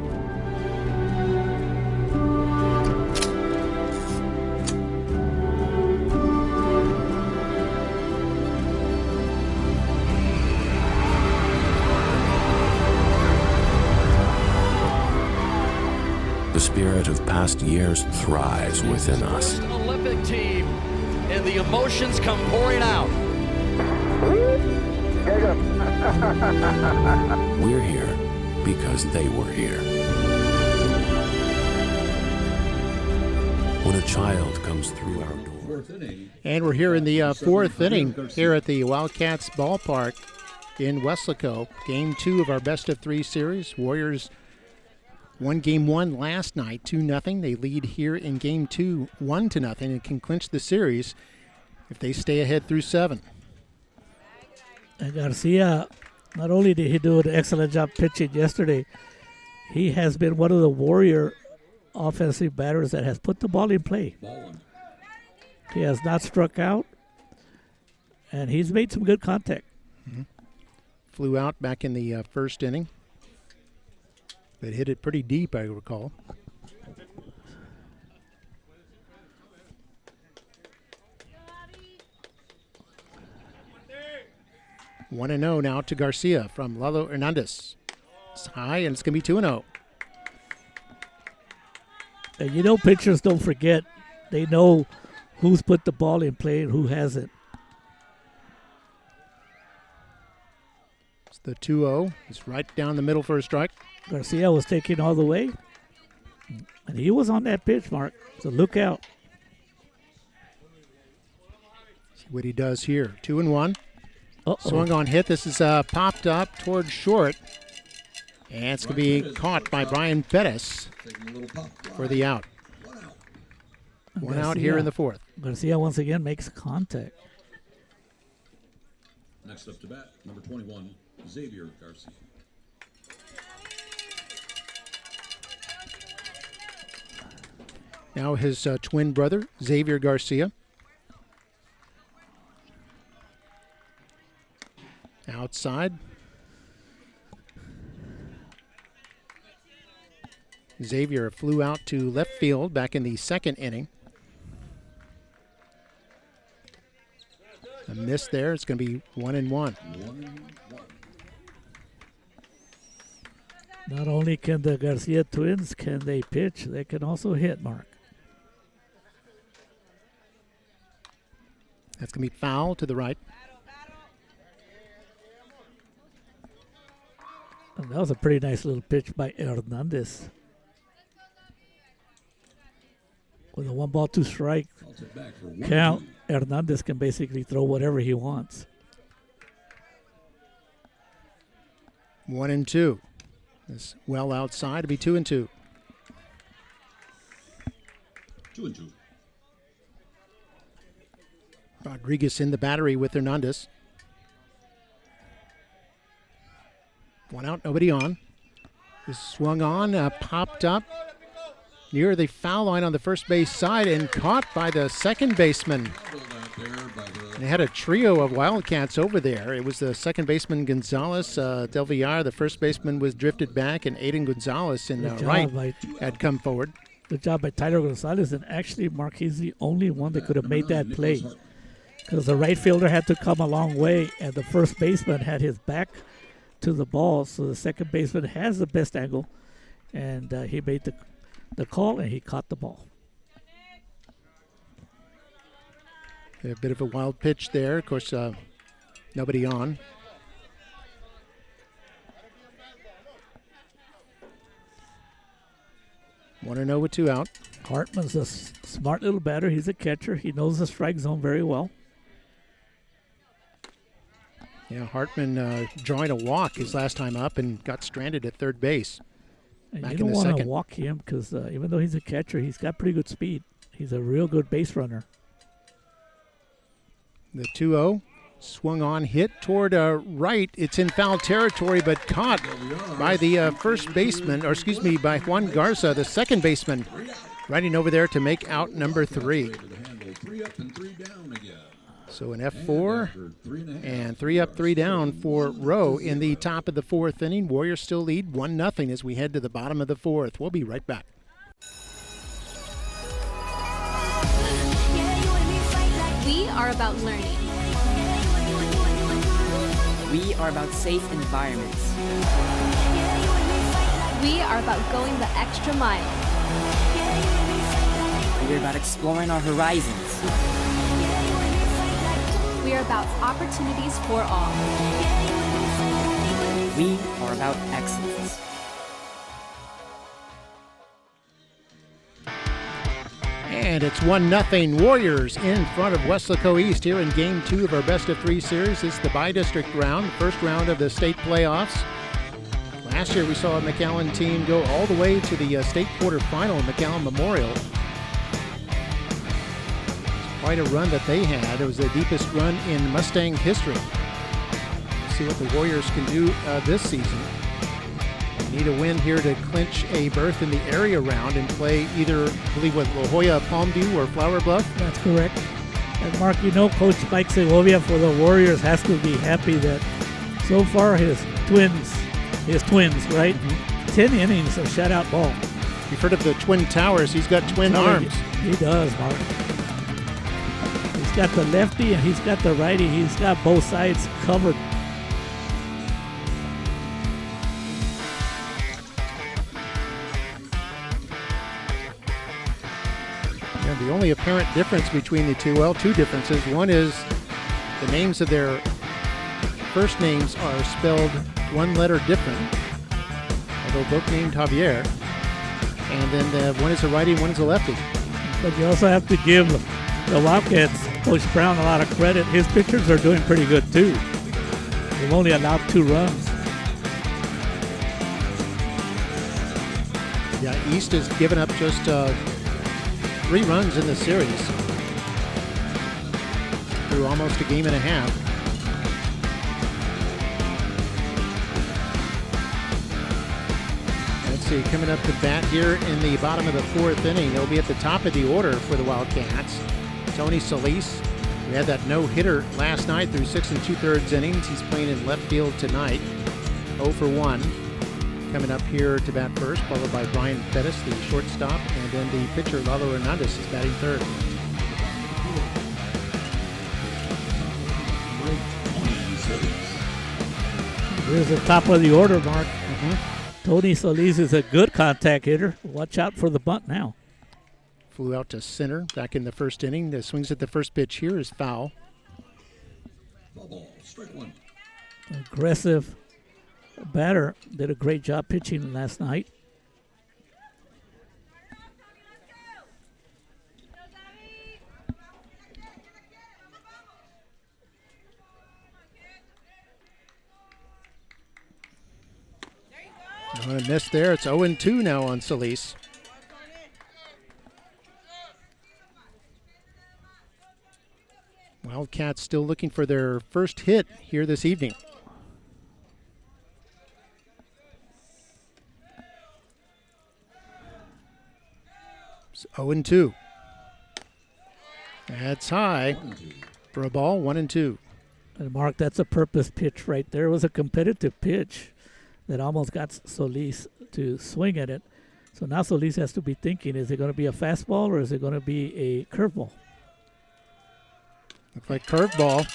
The spirit of past years thrives within us. Olympic team, and the emotions come pouring out. We're here because they were here. When a child comes through our door. And we're here in the fourth inning here at the Wildcats ballpark in Weslaco. Game 2 of our best-of-3 series. Warriors won Game 1 last night, 2-0. They lead here in Game 2, 1-0, and can clinch the series if they stay ahead through 7. And Garcia, not only did he do an excellent job pitching yesterday, he has been one of the Warrior offensive batters that has put the ball in play. He has not struck out, and he's made some good contact. Mm-hmm. Flew out back in the first inning, but hit it pretty deep, I recall. One and 0 now to Garcia from Lalo Hernandez. It's high, and it's going to be 2-0. And you know, pitchers don't forget. They know who's put the ball in play and who hasn't. It's the 2-0. It's right down the middle for a strike. Garcia was taking all the way, and he was on that pitch, Mark. So look out. See what he does here. 2-1. Swung on hit. This is popped up towards short. And it's going to be caught by Brian Pettis for the out. One out here in the fourth. Garcia once again makes contact. Next up to bat, number 21, Xavier Garcia. Now his twin brother, Xavier Garcia. Outside. Xavier flew out to left field back in the second inning. A miss there. It's going to be 1-1. Not only can the Garcia twins, can they pitch, they can also hit, Mark. That's going to be foul to the right. And that was a pretty nice little pitch by Hernandez. With a 1-2 strike count, Hernandez can basically throw whatever he wants. 1-2. It's well outside to be 2-2. 2-2. Rodriguez in the battery with Hernandez. One out, nobody on. This swung on, popped up near the foul line on the first base side and caught by the second baseman. They had a trio of Wildcats over there. It was the second baseman Gonzalez, Del Villar. The first baseman was drifted back, and Aiden Gonzalez in the right had come forward. Good job by Tyler Gonzalez, and actually, Mark, he's the only one that could have made that play because the right fielder had to come a long way, and the first baseman had his back to the ball, so the second baseman has the best angle, and he made the call, and he caught the ball. A bit of a wild pitch there. Of course, nobody on. One or no with two out. Hartman's a smart little batter. He's a catcher. He knows the strike zone very well. Yeah, Hartman drawing a walk his last time up and got stranded at third base. And Back you in don't the want to second. walk him because even though he's a catcher, he's got pretty good speed. He's a real good base runner. The 2-0 swung on, hit toward right. It's in foul territory, but caught by the first baseman, or excuse me, by Juan Garza, the second baseman, riding over there to make out number 3. So an F4 and 3 up, 3 down for Rowe in the top of the 4th inning. Warriors still lead 1-0 as we head to the bottom of the 4th. We'll be right back. We are about learning. We are about safe environments. We are about going the extra mile. We are about exploring our horizons. We are about opportunities for all. We are about excellence. And it's 1-0 Warriors in front of Weslaco East here in Game 2 of our best-of-3 series. This is the bi-district round, the first round of the state playoffs. Last year we saw a McAllen team go all the way to the state quarterfinal in McAllen Memorial. Quite a run that they had. It was the deepest run in Mustang history. Let's see what the Warriors can do this season. Need a win here to clinch a berth in the area round and play either, I believe, with La Jolla, Palmview, or Flower Bluff. That's correct. And Mark, you know Coach Mike Segovia for the Warriors has to be happy that so far his twins, right? 10 innings of shutout ball. You've heard of the Twin Towers. He's got twin arms. He does, Mark. He's got the lefty and he's got the righty. He's got both sides covered. The only apparent difference between the two, well, two differences. One is the names of their first names are spelled one letter different, although both named Javier. And then one is a righty, one is a lefty. But you also have to give the Wildcats, Coach Brown, a lot of credit. His pitchers are doing pretty good, too. They've only allowed 2 runs. Yeah, East has given up just 3 runs in the series through almost a game and a half. Let's see, coming up to bat here in the bottom of the 4th inning. He'll be at the top of the order for the Wildcats. Tony Solis, we had that no-hitter last night through 6 2/3 innings. He's playing in left field tonight, 0 for 1. Coming up here to bat first, followed by Brian Pettis, the shortstop, and then the pitcher, Lalo Hernandez, is batting third. Here's the top of the order, Mark. Tony Solis is a good contact hitter. Watch out for the bunt now. Flew out to center back in the first inning. The swings at the first pitch here is foul. Aggressive batter. Did a great job pitching last night. On a miss there. It's 0-2 now on Solis. Wildcats still looking for their first hit here this evening. It's 0-2. That's high for a ball, 1-2. And Mark, that's a purpose pitch right there. It was a competitive pitch that almost got Solis to swing at it. So now Solis has to be thinking, is it going to be a fastball or is it going to be a curveball? Looks like curveball.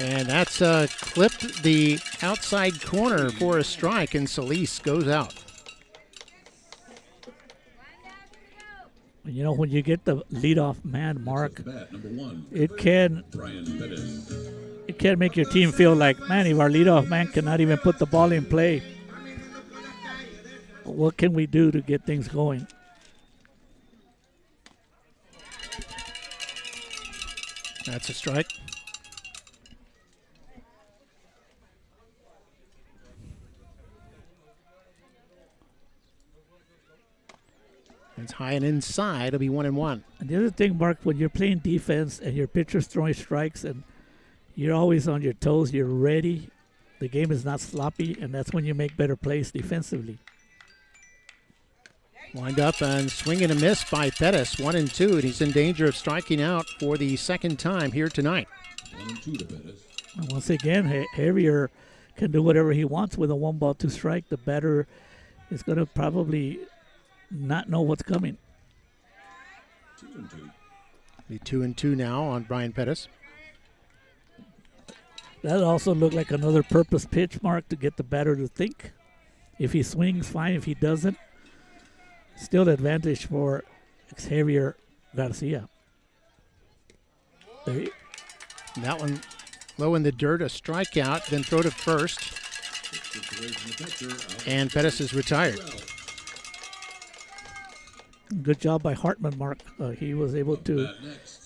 And that's clipped the outside corner for a strike, and Solis goes out. You know, when you get the leadoff man, Mark, it can make your team feel like, man, if our leadoff man cannot even put the ball in play, what can we do to get things going? That's a strike. It's high and inside. It'll be 1-1. And the other thing, Mark, when you're playing defense and your pitcher's throwing strikes and you're always on your toes, you're ready, the game is not sloppy, and that's when you make better plays defensively. Wind up and swing and a miss by Pettis, 1-2, and he's in danger of striking out for the second time here tonight. 1-2 to Pettis. And once again, Javier can do whatever he wants with a 1-2 strike. The batter is going to probably not know what's coming. 2-2. Be 2-2 now on Brian Pettis. That also looked like another purpose pitch, Mark, to get the batter to think. If he swings, fine. If he doesn't, still advantage for Javier Garcia. That one low in the dirt, a strikeout, then throw to first. And Pettis is retired. Good job by Hartman, Mark. He was able to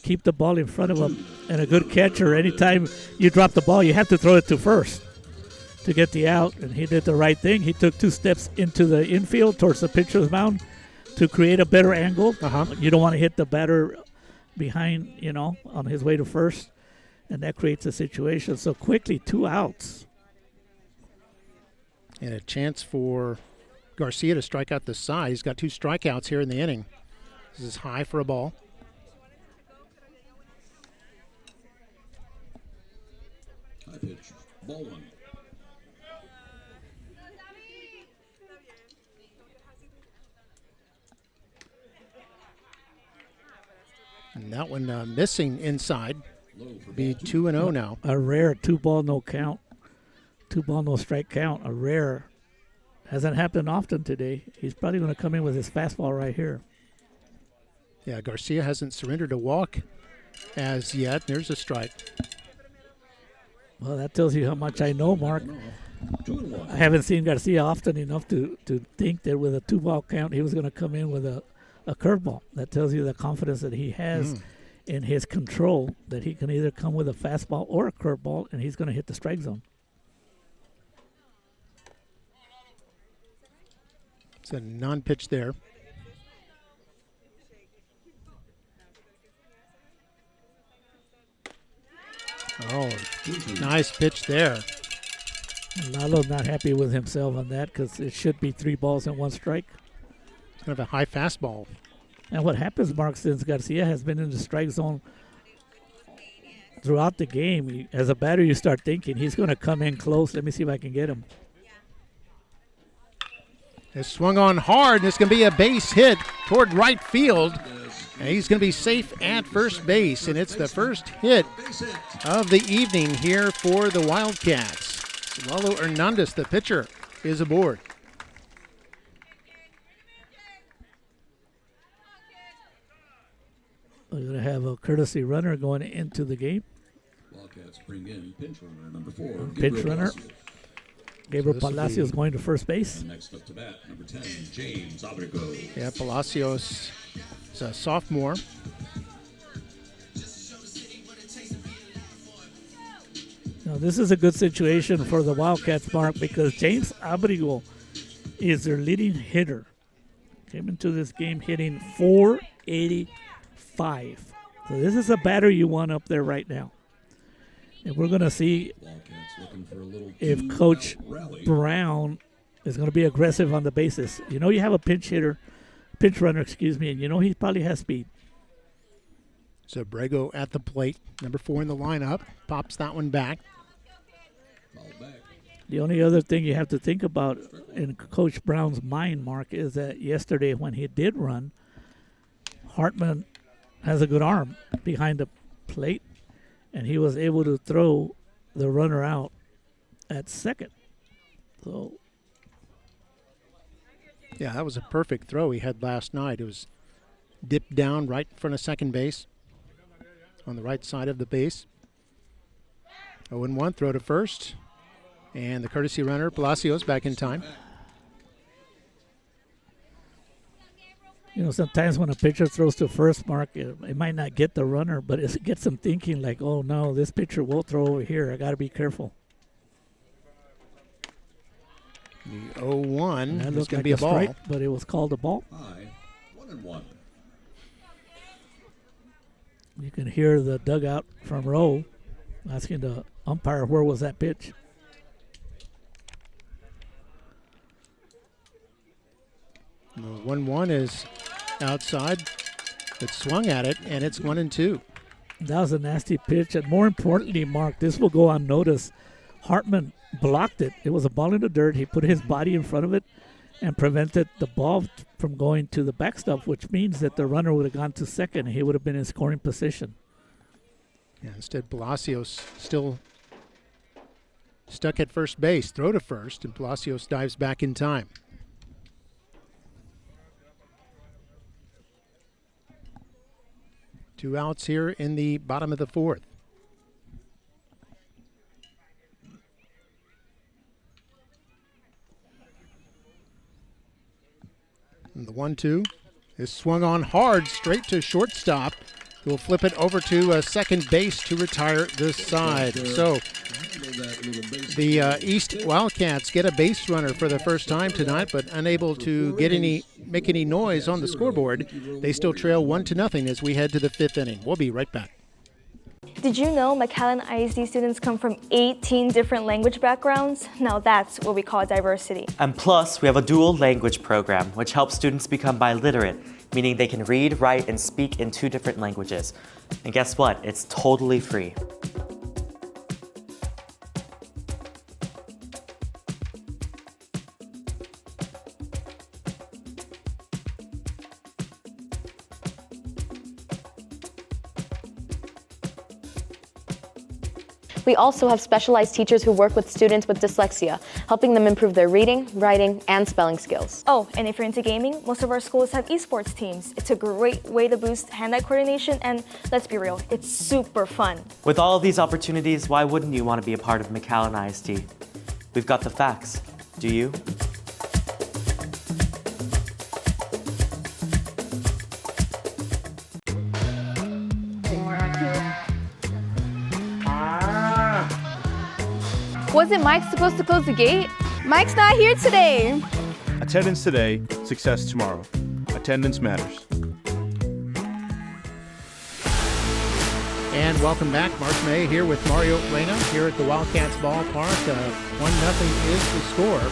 keep the ball in front of him. And a good catcher, anytime you drop the ball, you have to throw it to first to get the out. And he did the right thing. He took 2 steps into the infield towards the pitcher's mound to create a better angle. You don't want to hit the batter behind, on his way to first. And that creates a situation. So quickly, 2 outs. And a chance for Garcia to strike out the side. He's got 2 strikeouts here in the inning. This is high for a ball. High pitch. Ball 1. And that one missing inside. Be 2-0 now. A rare 2-ball, no count. 2-ball, no strike count. A rare. Hasn't happened often today. He's probably going to come in with his fastball right here. Yeah, Garcia hasn't surrendered a walk as yet. There's a strike. Well, that tells you how much I know, Mark. I haven't seen Garcia often enough to think that with a 2-ball count, he was going to come in with a curveball. That tells you the confidence that he has in his control, that he can either come with a fastball or a curveball, and he's going to hit the strike zone. It's a non-pitch there. Oh, nice pitch there. Lalo's not happy with himself on that because it should be 3 balls and 1 strike. It's kind of a high fastball. And what happens, Mark, since Garcia has been in the strike zone throughout the game, as a batter, you start thinking he's going to come in close. Let me see if I can get him. It's swung on hard, and it's going to be a base hit toward right field. And he's going to be safe at first base, and it's the first hit of the evening here for the Wildcats. Lalo Hernandez, the pitcher, is aboard. We're going to have a courtesy runner going into the game. Wildcats bring in pinch runner number 4. Pinch runner. Gabriel Palacios going to first base. And next up to bat, number 10, James Abrego. Yeah, Palacios is a sophomore. Now, this is a good situation for the Wildcats, Mark, because James Abrego is their leading hitter. Came into this game hitting .485. So this is a batter you want up there right now. And we're going to see if Coach Brown is going to be aggressive on the bases. You know you have a pinch runner, and you know he probably has speed. So Abrego at the plate, number 4 in the lineup, pops that one back. The only other thing you have to think about in Coach Brown's mind, Mark, is that yesterday when he did run, Hartman has a good arm behind the plate, and he was able to throw the runner out at second. So, yeah, that was a perfect throw he had last night. It was dipped down right in front of second base on the right side of the base. 0-1, throw to first. And the courtesy runner, Palacios, back in time. You know, sometimes when a pitcher throws to first, Mark, it might not get the runner, but it gets them thinking like, oh, no, this pitcher will throw over here. I got to be careful. The 0-1 is going to be a ball. Strike, but it was called a ball. 1-1. You can hear the dugout from Rowe asking the umpire where was that pitch. The 1-1 is outside. It swung at it, and it's 1-2. That was a nasty pitch, and more importantly, Mark, this will go unnoticed. Hartman blocked it. It was a ball in the dirt. He put his body in front of it and prevented the ball from going to the backstop, which means that the runner would have gone to second. He would have been in scoring position. Yeah, instead, Palacios still stuck at first base. Throw to first, and Palacios dives back in time. Two outs here in the bottom of the fourth. And the 1-2 is swung on hard straight to shortstop. He'll flip it over to second base to retire this side. So the East Wildcats get a base runner for the first time tonight, but unable to make any noise on the scoreboard. They still trail 1-0 as we head to the fifth inning. We'll be right back. Did you know McAllen ISD students come from 18 different language backgrounds? Now that's what we call diversity. And plus, we have a dual language program, which helps students become biliterate, meaning they can read, write, and speak in 2 different languages. And guess what? It's totally free. We also have specialized teachers who work with students with dyslexia, helping them improve their reading, writing, and spelling skills. Oh, and if you're into gaming, most of our schools have esports teams. It's a great way to boost hand-eye coordination, and let's be real, it's super fun. With all of these opportunities, why wouldn't you want to be a part of McAllen ISD? We've got the facts. Do you? Wasn't Mike supposed to close the gate? Mike's not here today. Attendance today, success tomorrow. Attendance matters. And welcome back. Mark May here with Mario Reyna here at the Wildcats ballpark. 1-0 is the score.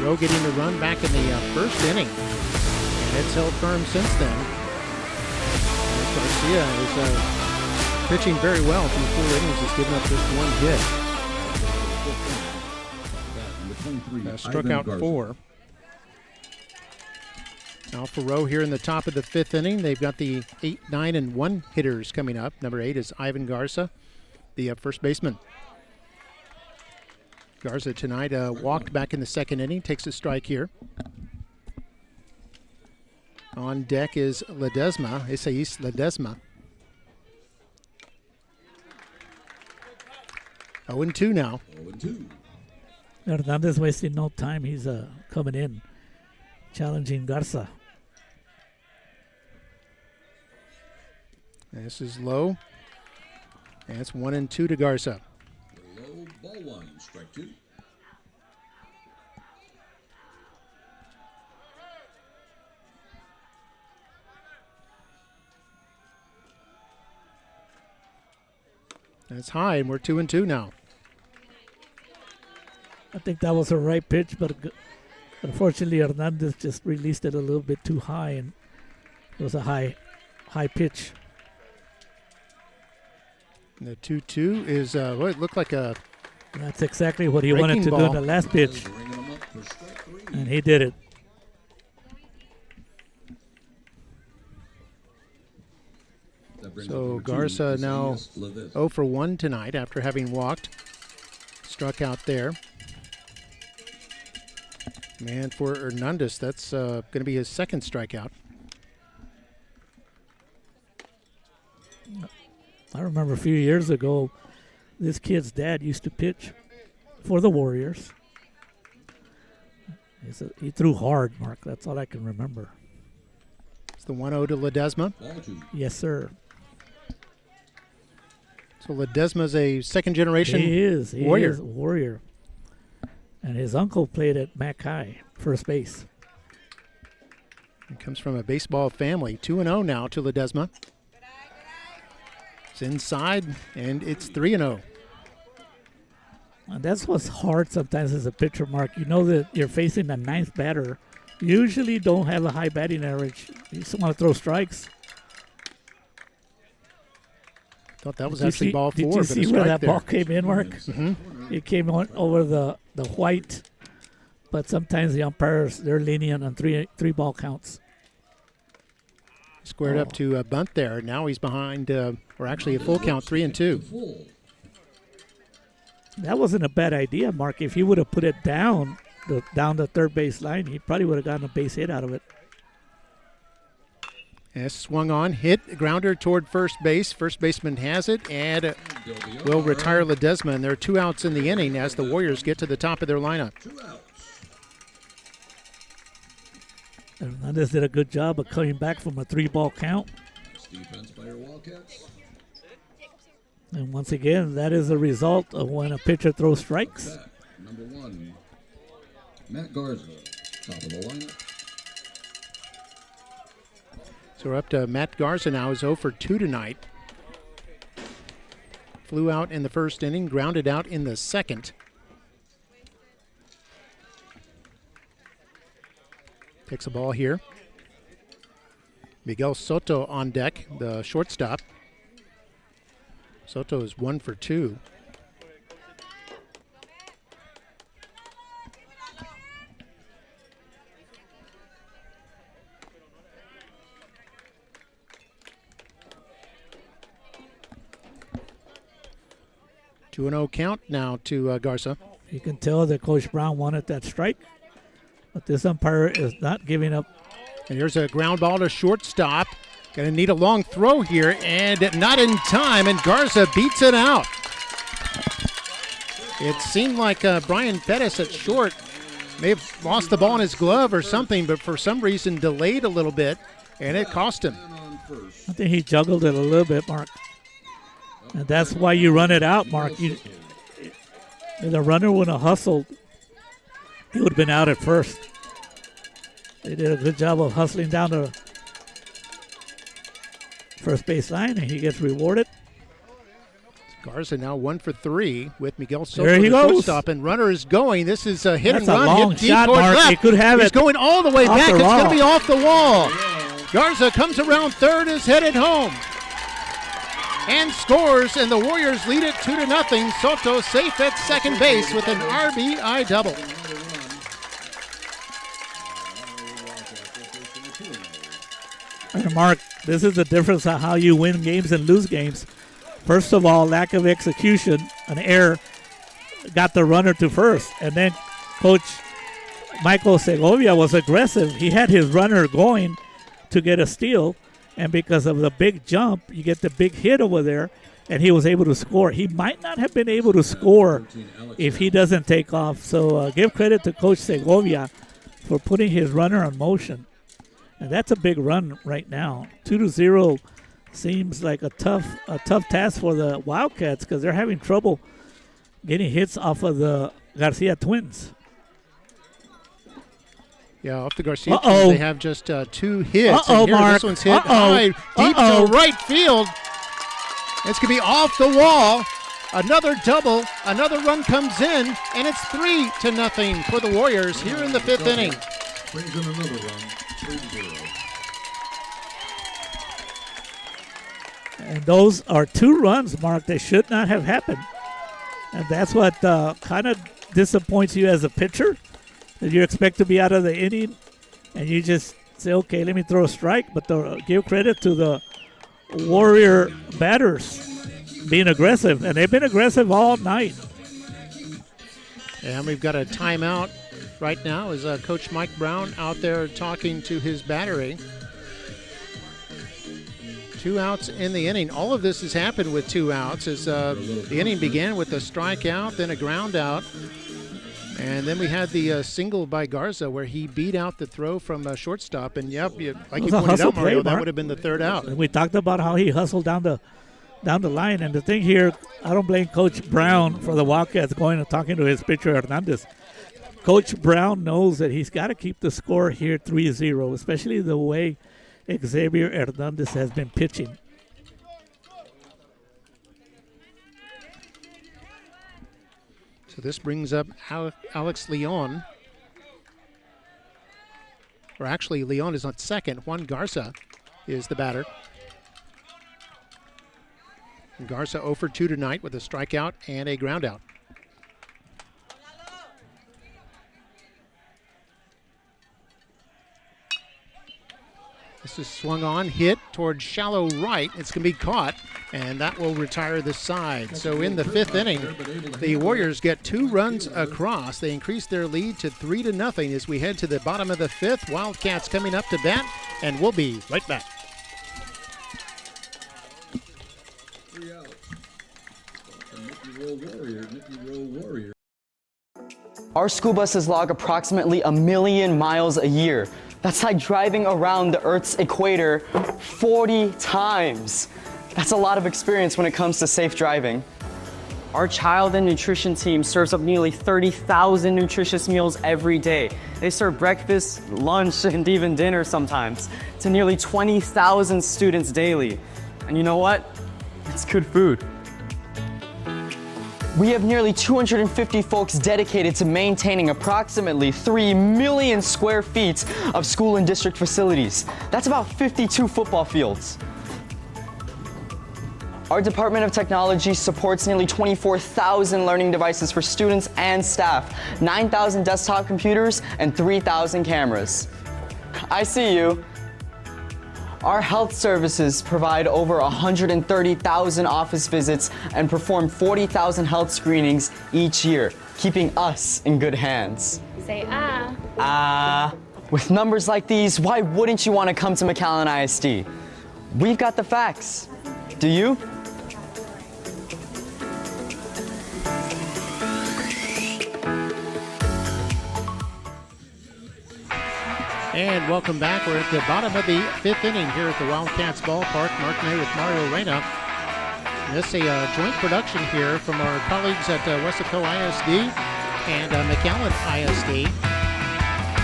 Rowe getting the run back in the first inning. And it's held firm since then. Garcia is pitching very well through 4 innings. He's given up just 1 hit. Struck out 4. Now for Rowe here in the top of the 5th inning. They've got the 8, 9, and 1 hitters coming up. Number 8 is Ivan Garza, the first baseman. Garza tonight walked back in the 2nd inning, takes a strike here. On deck is Ledesma, Isais Ledesma. 0-2 now. 0-2. Hernandez wasting no time. He's coming in, challenging Garza. This is low. And it's 1-2 to Garza. Low, ball 1, strike 2. That's high, and we're 2-2 now. I think that was a right pitch, but unfortunately Hernandez just released it a little bit too high, and it was a high pitch. And the 2-2 is what it looked like a. That's exactly what he wanted to do in the last pitch, and he did it. So Garza now 0 for 1 tonight after having walked. Struck out there. Man, for Hernandez, that's going to be his 2nd strikeout. I remember a few years ago, this kid's dad used to pitch for the Warriors. He threw hard, Mark. That's all I can remember. It's the 1-0 to Ledesma. Yes, sir. So Ledesma's a 2nd-generation Warrior. He is a Warrior. And his uncle played at Mac High, first base. It comes from a baseball family. 2-0 now to Ledesma. It's inside, and it's 3-0. And that's what's hard sometimes as a pitcher, Mark. You know that you're facing the ninth batter. You usually don't have a high batting average. You just want to throw strikes. Thought that was actually ball 4. Did you see where that ball came in, Mark? Mm-hmm. It came on over the white, but sometimes the umpires, they're lenient on three ball counts. Squared up to a bunt there. Now he's behind, or actually a full count, 3-2. That wasn't a bad idea, Mark. If he would have put it down the third base line, he probably would have gotten a base hit out of it. And swung on, hit, grounder toward first base. First baseman has it and will retire Ledesma. And there are 2 outs in the inning as the Warriors get to the top of their lineup. Hernandez did a good job of coming back from a 3-ball count. Defense by your Wildcats. And once again, that is a result of when a pitcher throws strikes. Number 1, Matt Garza, top of the lineup. So we're up to Matt Garza now, is 0 for 2 tonight. Flew out in the first inning, grounded out in the second. Takes a ball here. Miguel Soto on deck, the shortstop. Soto is 1 for 2. Two 2-0 count now to Garza. You can tell that Coach Brown wanted that strike, but this umpire is not giving up. And here's a ground ball to shortstop. Going to need a long throw here, and not in time, and Garza beats it out. It seemed like Brian Pettis at short may have lost the ball in his glove or something, but for some reason delayed a little bit, and it cost him. I think he juggled it a little bit, Mark. And that's why you run it out, Mark. If the runner would have hustled, he would have been out at first. They did a good job of hustling down the first base line, and he gets rewarded. Garza now 1 for 3 with Miguel Soto. There he goes. Shortstop, and runner is going. This is a hit That's and run. a long hit deep shot, toward Mark. left. He could have He's it going all the way off back. the It's wall. going to be off the wall. Garza comes around third, is headed home, and scores, and the Warriors lead it 2-0. Soto safe at second base with an RBI double. And Mark, this is the difference of how you win games and lose games. First of all, lack of execution, an error, got the runner to first. And then Coach Michael Segovia was aggressive. He had his runner going to get a steal, and because of the big jump, you get the big hit over there, and he was able to score. He might not have been able to score if he doesn't take off. So give credit to Coach Segovia for putting his runner on motion. And that's a big run right now. 2-0 seems like a tough task for the Wildcats because they're having trouble getting hits off of the Garcia twins. Yeah, off the Garcia twins, they have just 2 hits. And here, Mark. this one's hit high, deep to right field. It's going to be off the wall. Another double. Another run comes in, and it's 3-0 for the Warriors here in the 5th inning. Brings in another run, 3-0. And those are 2 runs, Mark, that should not have happened. And that's what kind of disappoints you as a pitcher, that you expect to be out of the inning, and you just say, okay, let me throw a strike. But give credit to the Warrior batters being aggressive, and they've been aggressive all night. And we've got a timeout right now as Coach Mike Brown out there talking to his battery. 2 outs in the inning. All of this has happened with 2 outs as the inning began with a strikeout, then a ground out. And then we had the single by Garza where he beat out the throw from shortstop. And, like you pointed out, Mario, that would have been the 3rd out. And we talked about how he hustled down the line. And the thing here, I don't blame Coach Brown for the Wildcats going and talking to his pitcher, Hernandez. Coach Brown knows that he's got to keep the score here 3-0, especially the way Xavier Hernandez has been pitching. So this brings up Alex Leon. Or actually, Leon is on second. Juan Garza is the batter. And Garza 0 for 2 tonight with a strikeout and a groundout. This is swung on, hit towards shallow right. It's going to be caught, and that will retire the side. So in the 5th inning, the Warriors get 2 runs across. They increase their lead to 3-0 as we head to the bottom of the 5th. Wildcats coming up to bat, and we'll be right back. Nikki Rowe Warrior. Our school buses log approximately 1 million miles a year. That's like driving around the Earth's equator 40 times. That's a lot of experience when it comes to safe driving. Our child and nutrition team serves up nearly 30,000 nutritious meals every day. They serve breakfast, lunch, and even dinner sometimes to nearly 20,000 students daily. And you know what? It's good food. We have nearly 250 folks dedicated to maintaining approximately 3 million square feet of school and district facilities. That's about 52 football fields. Our Department of Technology supports nearly 24,000 learning devices for students and staff, 9,000 desktop computers, and 3,000 cameras. I see you. Our health services provide over 130,000 office visits and perform 40,000 health screenings each year, keeping us in good hands. Say ah. Ah. With numbers like these, why wouldn't you want to come to McAllen ISD? We've got the facts. Do you? And welcome back. We're at the bottom of the 5th inning here at the Wildcats ballpark. Mark May with Mario Reyna. This is a joint production here from our colleagues at Weslaco ISD and McAllen ISD.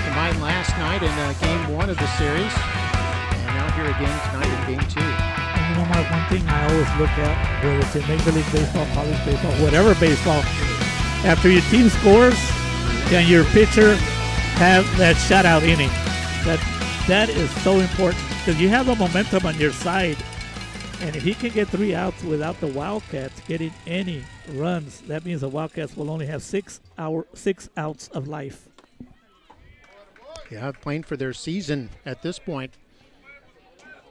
Combined last night in Game 1 of the series. And now here again tonight in Game 2. And you know, Mark, one thing I always look at, whether it's in Major League Baseball, college baseball, whatever baseball, after your team scores, can your pitcher have that shutout inning? That is so important because you have the momentum on your side, and if he can get 3 outs without the Wildcats getting any runs, that means the Wildcats will only have 6 outs of life. Yeah, playing for their season at this point,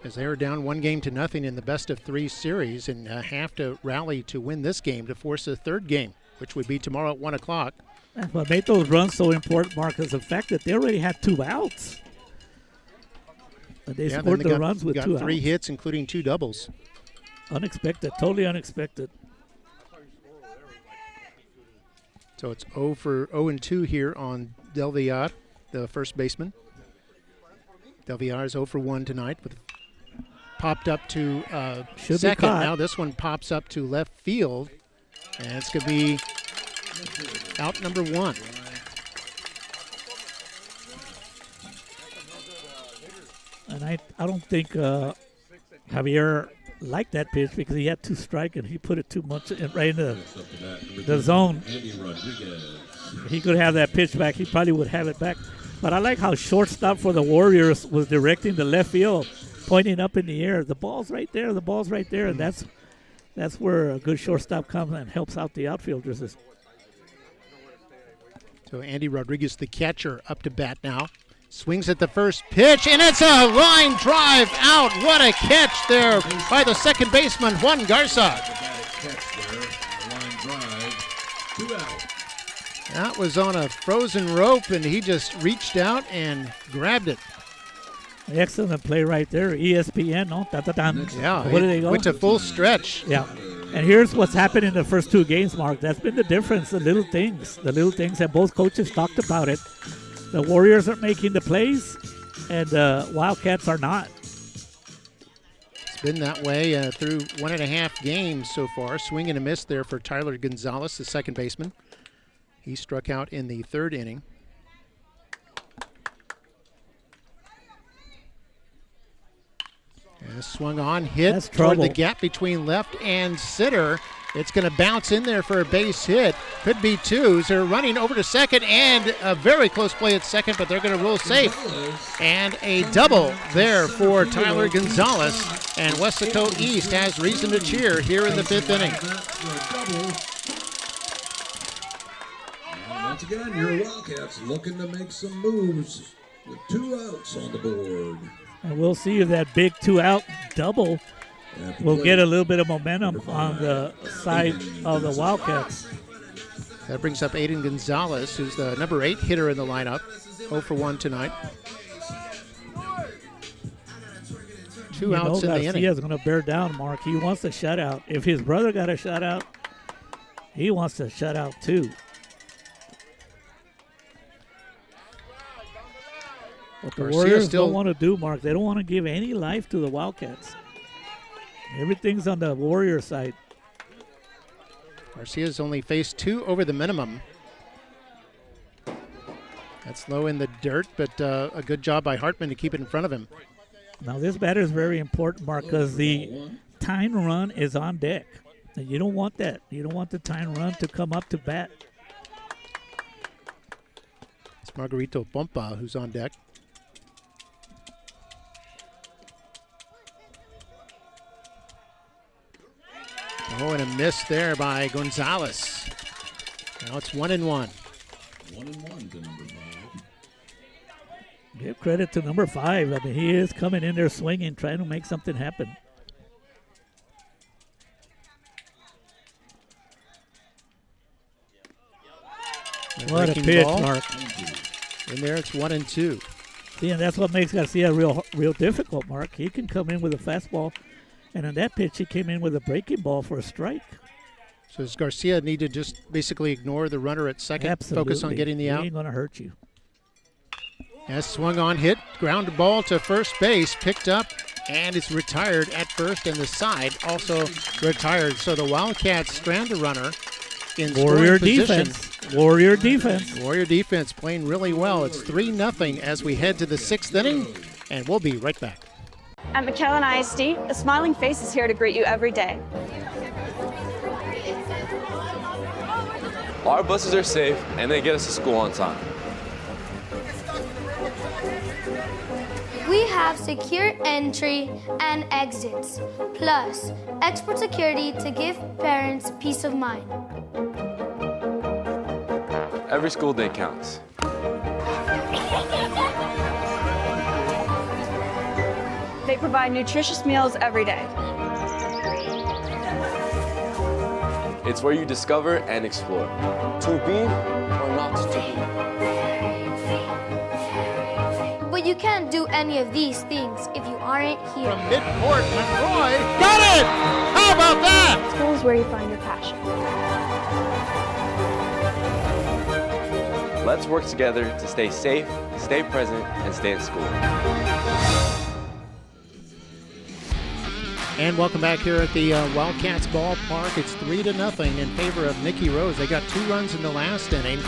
as they are down 1-0 in the best-of-3 series and have to rally to win this game to force a 3rd game, which would be tomorrow at 1 o'clock. And what made those runs so important, Mark, is the fact that they already had 2 outs. And they scored the runs with 2 outs. 3 hits, including 2 doubles. Unexpected, totally unexpected. So it's 0-2 here on Del Villar, the first baseman. Del Villar is 0 for 1 tonight, with popped up to second. Now this one pops up to left field, and it's going to be out number 1. And I don't think Javier liked that pitch because he had 2 strikes and he put it too much right in the zone. He could have that pitch back. He probably would have it back. But I like how shortstop for the Warriors was directing the left field, pointing up in the air. The ball's right there. The ball's right there. And that's where a good shortstop comes and helps out the outfielders. So Andy Rodriguez, the catcher, up to bat now. Swings at the first pitch, and it's a line drive out. What a catch there by the second baseman, Juan Garza. That was on a frozen rope, and he just reached out and grabbed it. Excellent play right there. ESPN, no? Yeah, where did they go? Went to full stretch. Yeah. And here's what's happened in the first 2 games, Mark. That's been the difference, the little things. The little things, and both coaches talked about it. The Warriors are making the plays, and the Wildcats are not. It's been that way through 1.5 games so far. Swing and a miss there for Tyler Gonzalez, the second baseman. He struck out in the 3rd inning. And swung on, hit That's toward the trouble. gap between left and center. It's going to bounce in there for a base hit. Could be twos. They're running over to second, and a very close play at second, but they're going to roll safe. And a double there for Tyler Gonzalez. And Weslaco East has reason to cheer here in the 5th inning. And once again, your Wildcats looking to make some moves with 2 outs on the board. And we'll see if that big 2-out double will get a little bit of momentum on the side of the Wildcats. That brings up Aiden Gonzalez, who's the number 8 hitter in the lineup. 0 for 1 tonight. 2 outs in the inning. Garcia's going to bear down, Mark. He wants a shutout. If his brother got a shutout, he wants a shutout too. What the Warriors don't want to do, Mark, they don't want to give any life to the Wildcats. Everything's on the Warrior side. Garcia's only faced 2 over the minimum. That's low in the dirt, but a good job by Hartman to keep it in front of him. Now this batter is very important, Mark, because the tying run is on deck. And you don't want that. You don't want the tying run to come up to bat. It's Margarito Pompa who's on deck. Oh, and a miss there by Gonzalez. Now it's 1-1. 1-1 to number 5. Give credit to number 5. I mean, he is coming in there swinging, trying to make something happen. What a pitch, Mark. In there, it's 1-2. See, and that's what makes Garcia real difficult, Mark. He can come in with a fastball, and on that pitch, he came in with a breaking ball for a strike. So does Garcia need to just basically ignore the runner at second, Absolutely. focus on getting the out? He ain't going to hurt you. As swung on, hit, ground ball to first base, picked up, and it's retired at first, and the side also retired. So the Wildcats strand a runner in Warrior scoring position. defense. Warrior defense. Warrior defense playing really well. It's 3-0 as we head to the 6th inning, and we'll be right back. At McAllen ISD, a smiling face is here to greet you every day. Our buses are safe and they get us to school on time. We have secure entry and exits, plus expert security to give parents peace of mind. Every school day counts. They provide nutritious meals every day. It's where you discover and explore. To be or not to be. But you can't do any of these things if you aren't here. From midcourt, Monroy got it! How about that? School is where you find your passion. Let's work together to stay safe, stay present, and stay in school. And welcome back here at the Wildcats ballpark. It's 3-0 in favor of Nikki Rowe. They got 2 runs in the last inning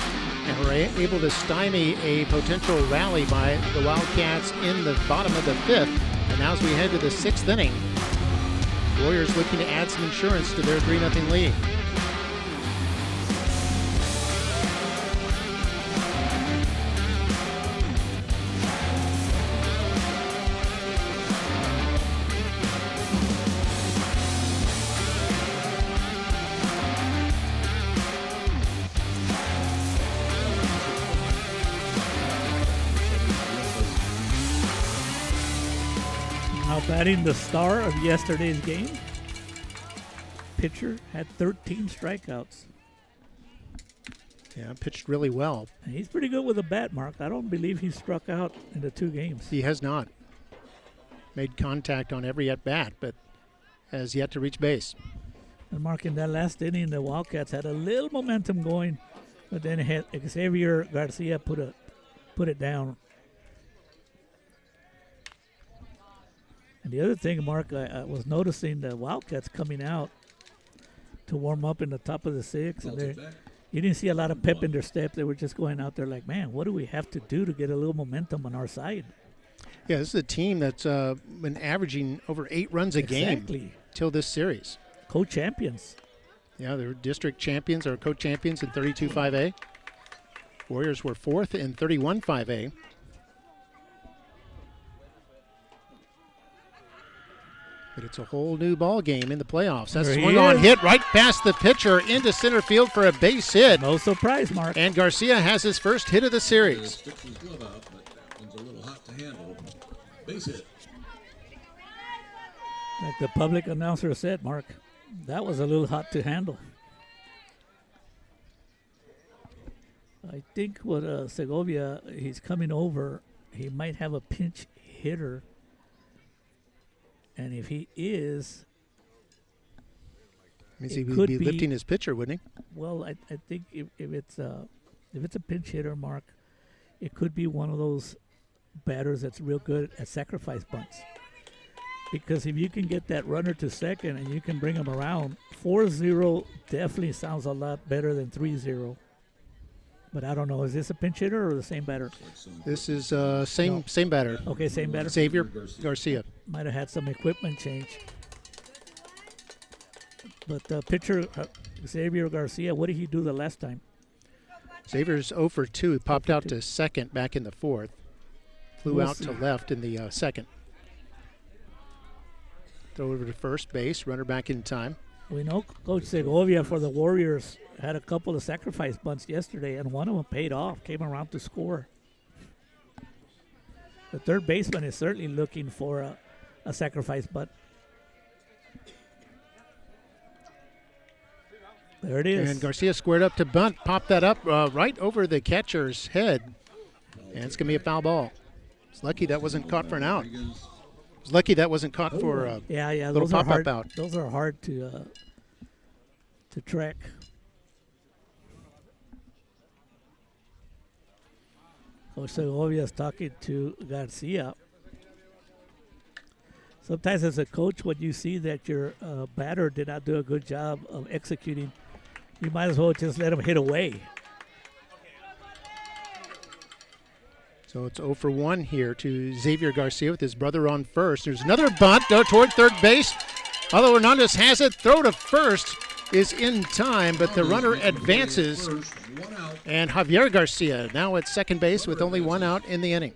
and were able to stymie a potential rally by the Wildcats in the bottom of the 5th. And now as we head to the 6th inning, Warriors looking to add some insurance to their 3-0 lead. Batting the star of yesterday's game, pitcher had 13 strikeouts. Yeah, pitched really well. And he's pretty good with a bat, Mark. I don't believe he struck out in the 2 games. He has not. Made contact on every at-bat, but has yet to reach base. And Mark, in that last inning, the Wildcats had a little momentum going, but then Xavier Garcia put it down. And the other thing, Mark, I was noticing the Wildcats coming out to warm up in the top of the 6th. And you didn't see a lot of pep in their step. They were just going out there like, man, what do we have to do to get a little momentum on our side? Yeah, this is a team that's been averaging over 8 runs a game till this series. Co-champions. Yeah, they're district champions or co-champions in 32-5A. Warriors were 4th in 31-5A. But it's a whole new ball game in the playoffs. That's a swing-on hit right past the pitcher into center field for a base hit. No surprise, Mark. And Garcia has his first hit of the series. Sticks his glove out, but that one's a little hot to handle. Base hit. Like the public announcer said, Mark, that was a little hot to handle. I think what Segovia, he's coming over, he might have a pinch hitter. And if he is, means he would be lifting his pitcher, wouldn't he? Well, I think if it's a pinch hitter, Mark, it could be one of those batters that's real good at sacrifice bunts. Because if you can get that runner to second and you can bring him around, 4-0 definitely sounds a lot better than 3-0. But I don't know. Is this a pinch hitter or the same batter? This is same batter. Okay, same batter. Xavier Garcia. Might have had some equipment change. But the pitcher, Xavier Garcia, what did he do the last time? Xavier's 0 for 2. He popped out to second back in the 4th. Flew out to left in the second. Throw over to first base. Runner back in time. We know Coach Segovia for the Warriors had a couple of sacrifice bunts yesterday, and one of them paid off, came around to score. The third baseman is certainly looking for a sacrifice bunt. There it is. And Garcia squared up to bunt, popped that up right over the catcher's head, and it's going to be a foul ball. It's lucky that wasn't caught for an out. It's lucky that wasn't caught for a little pop-up out. Those are hard to track. Coach Segovia is talking to Garcia. Sometimes as a coach, when you see that your batter did not do a good job of executing, you might as well just let him hit away. So it's 0 for 1 here to Xavier Garcia with his brother on first. There's another bunt toward third base. Although Hernandez has it, throw to first is in time, but the runner advances. And Javier Garcia now at second base with only 1 out in the inning.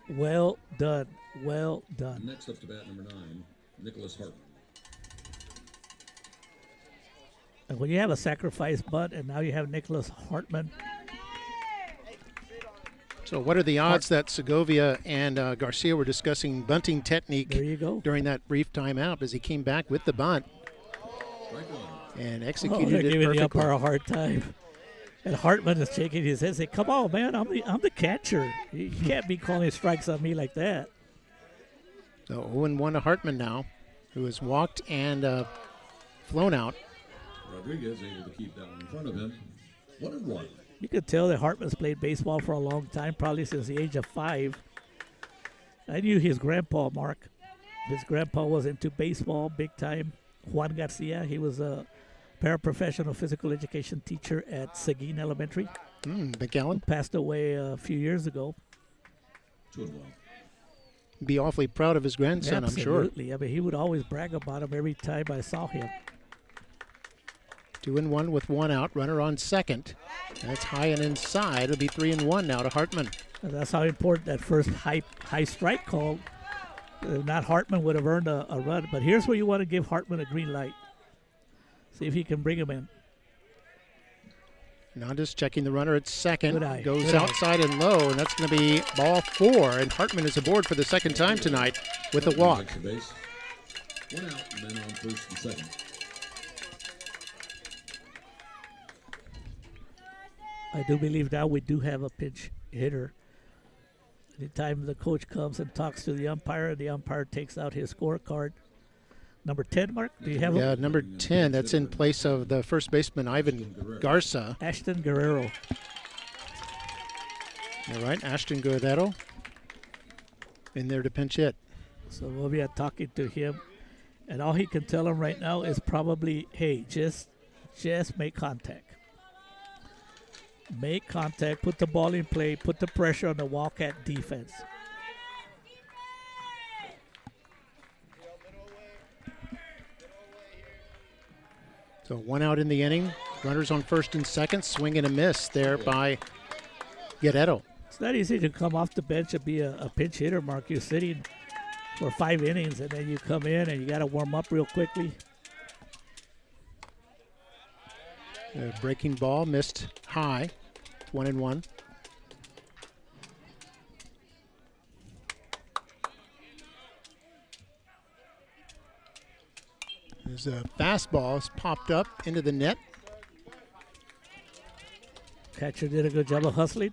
Well done. Well done. Next up to bat, number 9, Nicholas Hartman. And when you have a sacrifice bunt and now you have Nicholas Hartman. So what are the odds that Segovia and Garcia were discussing bunting technique during that brief timeout as he came back with the bunt and executed it giving perfectly. the umpire a hard time. And Hartman is shaking his head saying, come on, man, I'm the catcher. You can't be calling strikes on me like that. So 0-1 to Hartman now, who has walked and flown out. Rodriguez able to keep that one in front of him. 1-1. You could tell that Hartman's played baseball for a long time, probably since the age of 5. I knew his grandpa, Mark. His grandpa was into baseball big time. Juan Garcia, he was a paraprofessional physical education teacher at Seguin Elementary. McAllen. Passed away a few years ago. 2-1. Be awfully proud of his grandson, I'm sure. Absolutely. I mean, he would always brag about him every time I saw him. 2-1 with 1 out. Runner on second. That's high and inside. It'll be 3-1 now to Hartman. And that's how important that first high strike call. Not Hartman would have earned a run. But here's where you want to give Hartman a green light. See if he can bring him in. Hernandez checking the runner at second. Goes Good outside and low, and that's going to be ball 4. And Hartman is aboard for the second time tonight with a walk. 1 out, and then on first and second. I do believe now we do have a pinch hitter. Anytime the coach comes and talks to the umpire takes out his scorecard. Number 10, Mark, do you have him? Yeah, number 10. That's in place of the first baseman, Ivan Garza. Ashton Guerrero. All right, Ashton Guerrero in there to pinch hit. So we'll be talking to him. And all he can tell him right now is probably, hey, just make contact. make contact, put the ball in play, put the pressure on the Wildcat defense. So 1 out in the inning. Runners on first and second. Swing and a miss there by Guerrero. It's not easy to come off the bench and be a pinch hitter, Mark. You're sitting for 5 innings, and then you come in and you got to warm up real quickly. Breaking ball missed high. 1-1. There's a fastball has popped up into the net. Catcher did a good job of hustling.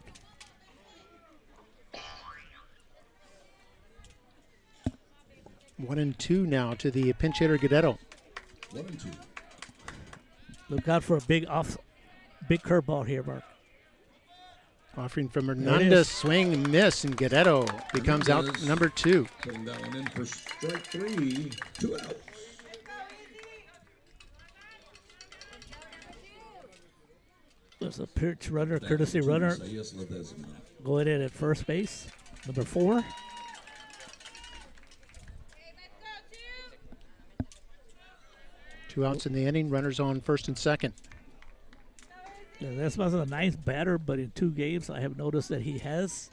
One and two now to the pinch hitter Guerrero. 1-2. Look out for a big curveball here, Mark. Offering from Hernandez, swing, miss, and Guerrero becomes out number 2. Putting that one in for strike 3, 2 outs. There's a pitch runner, courtesy runner, going in at first base, number 4. Two outs in the inning, runners on first and second. Yeah, this was a nice batter, but in 2 games, I have noticed that he has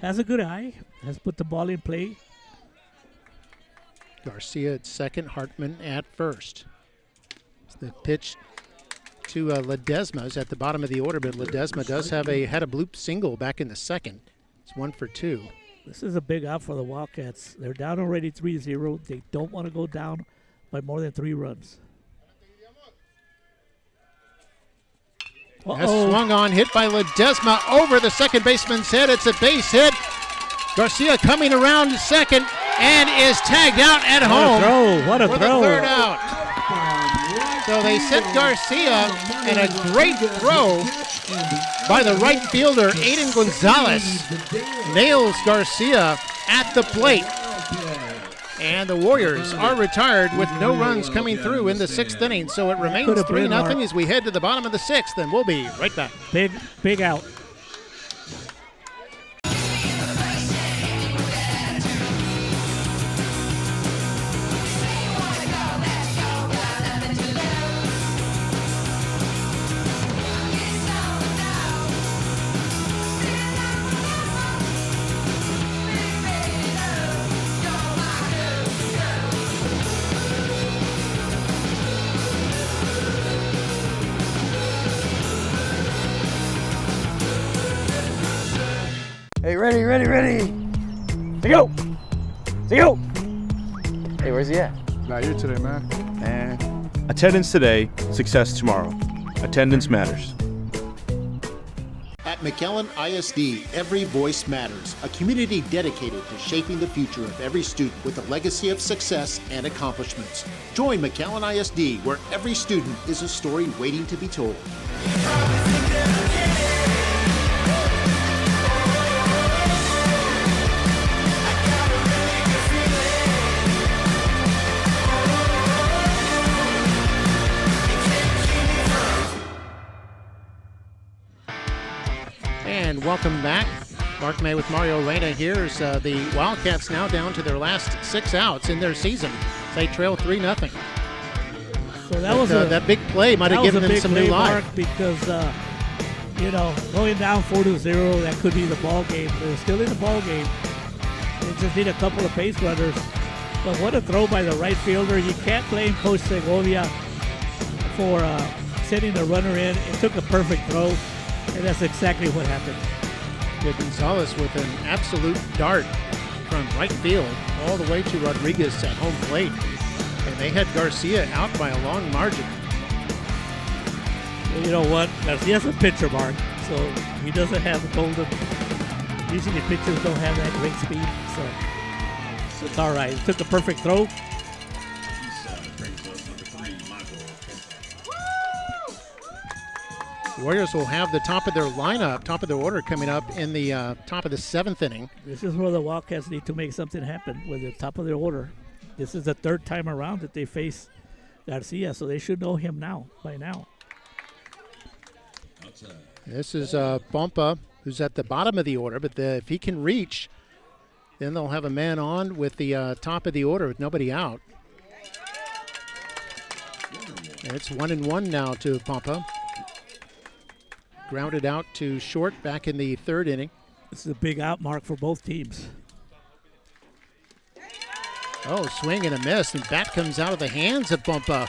a good eye, has put the ball in play. Garcia at second, Hartman at first. The pitch to Ledesma is at the bottom of the order, but Ledesma does have had a bloop single back in the second. It's 1 for 2. This is a big out for the Wildcats. They're down already 3-0. They don't want to go down by more than 3 runs. That's swung on, hit by Ledesma over the second baseman's head. It's a base hit. Garcia coming around to second and is tagged out at home. What a for throw. The third out. So they set Garcia, and a great throw by the right fielder, Aiden Gonzalez, nails Garcia at the plate. And the Warriors are retired with no runs coming through in the 6th inning. So it remains 3-0 as we head to the bottom of the 6th, and we'll be right back. Big out. Hey, ready. Say go. Hey, where's he at? Not here today, man. Attendance today, success tomorrow. Attendance matters. At McAllen ISD, every voice matters. A community dedicated to shaping the future of every student with a legacy of success and accomplishments. Join McAllen ISD, where every student is a story waiting to be told. And welcome back. Mark May with Mario Reyna. Here's the Wildcats now down to their last 6 outs in their season. They trail 3-0. So that was that big play might have given them some new life. Because going down 4-0, that could be the ball game. They're still in the ball game. They just need a couple of base runners. But what a throw by the right fielder. You can't blame Coach Segovia for sending the runner in. It took a perfect throw. And that's exactly what happened. Gonzalez with an absolute dart from right field all the way to Rodriguez at home plate. And they had Garcia out by a long margin. Well, you know what? Garcia's a pitcher, Mark. So he doesn't have the golden. Usually pitchers don't have that great speed. So it's all right. He took a perfect throw. Warriors will have the top of their lineup, top of their order coming up in the top of the 7th inning. This is where the Wildcats need to make something happen with the top of their order. This is the 3rd time around that they face Garcia, so they should know him by now. Outside. This is Bompa, who's at the bottom of the order, but if he can reach, then they'll have a man on with the top of the order with nobody out. And it's 1-1 now to Bompa. Grounded out to short back in the third inning. This is a big out mark for both teams. Oh, swing and a miss, and bat comes out of the hands of Bompa.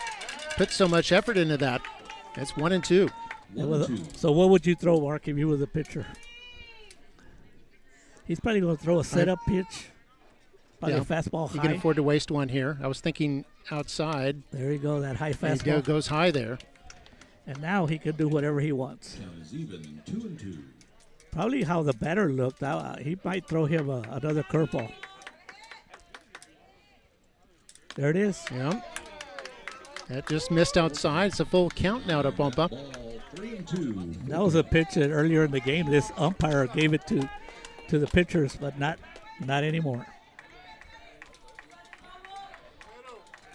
Put so much effort into that. It's 1-2. So what would you throw, Mark, if you were the pitcher? He's probably going to throw a setup pitch. Probably a fastball high. You can afford to waste one here. I was thinking outside. There you go, that high fastball. He goes high there. And now he can do whatever he wants. Even 2-2. Probably how the batter looked. He might throw him another curveball. There it is. Yeah. That just missed outside. It's a full count now to Bompa. That was a pitch that earlier in the game, this umpire gave it to the pitchers, but not anymore.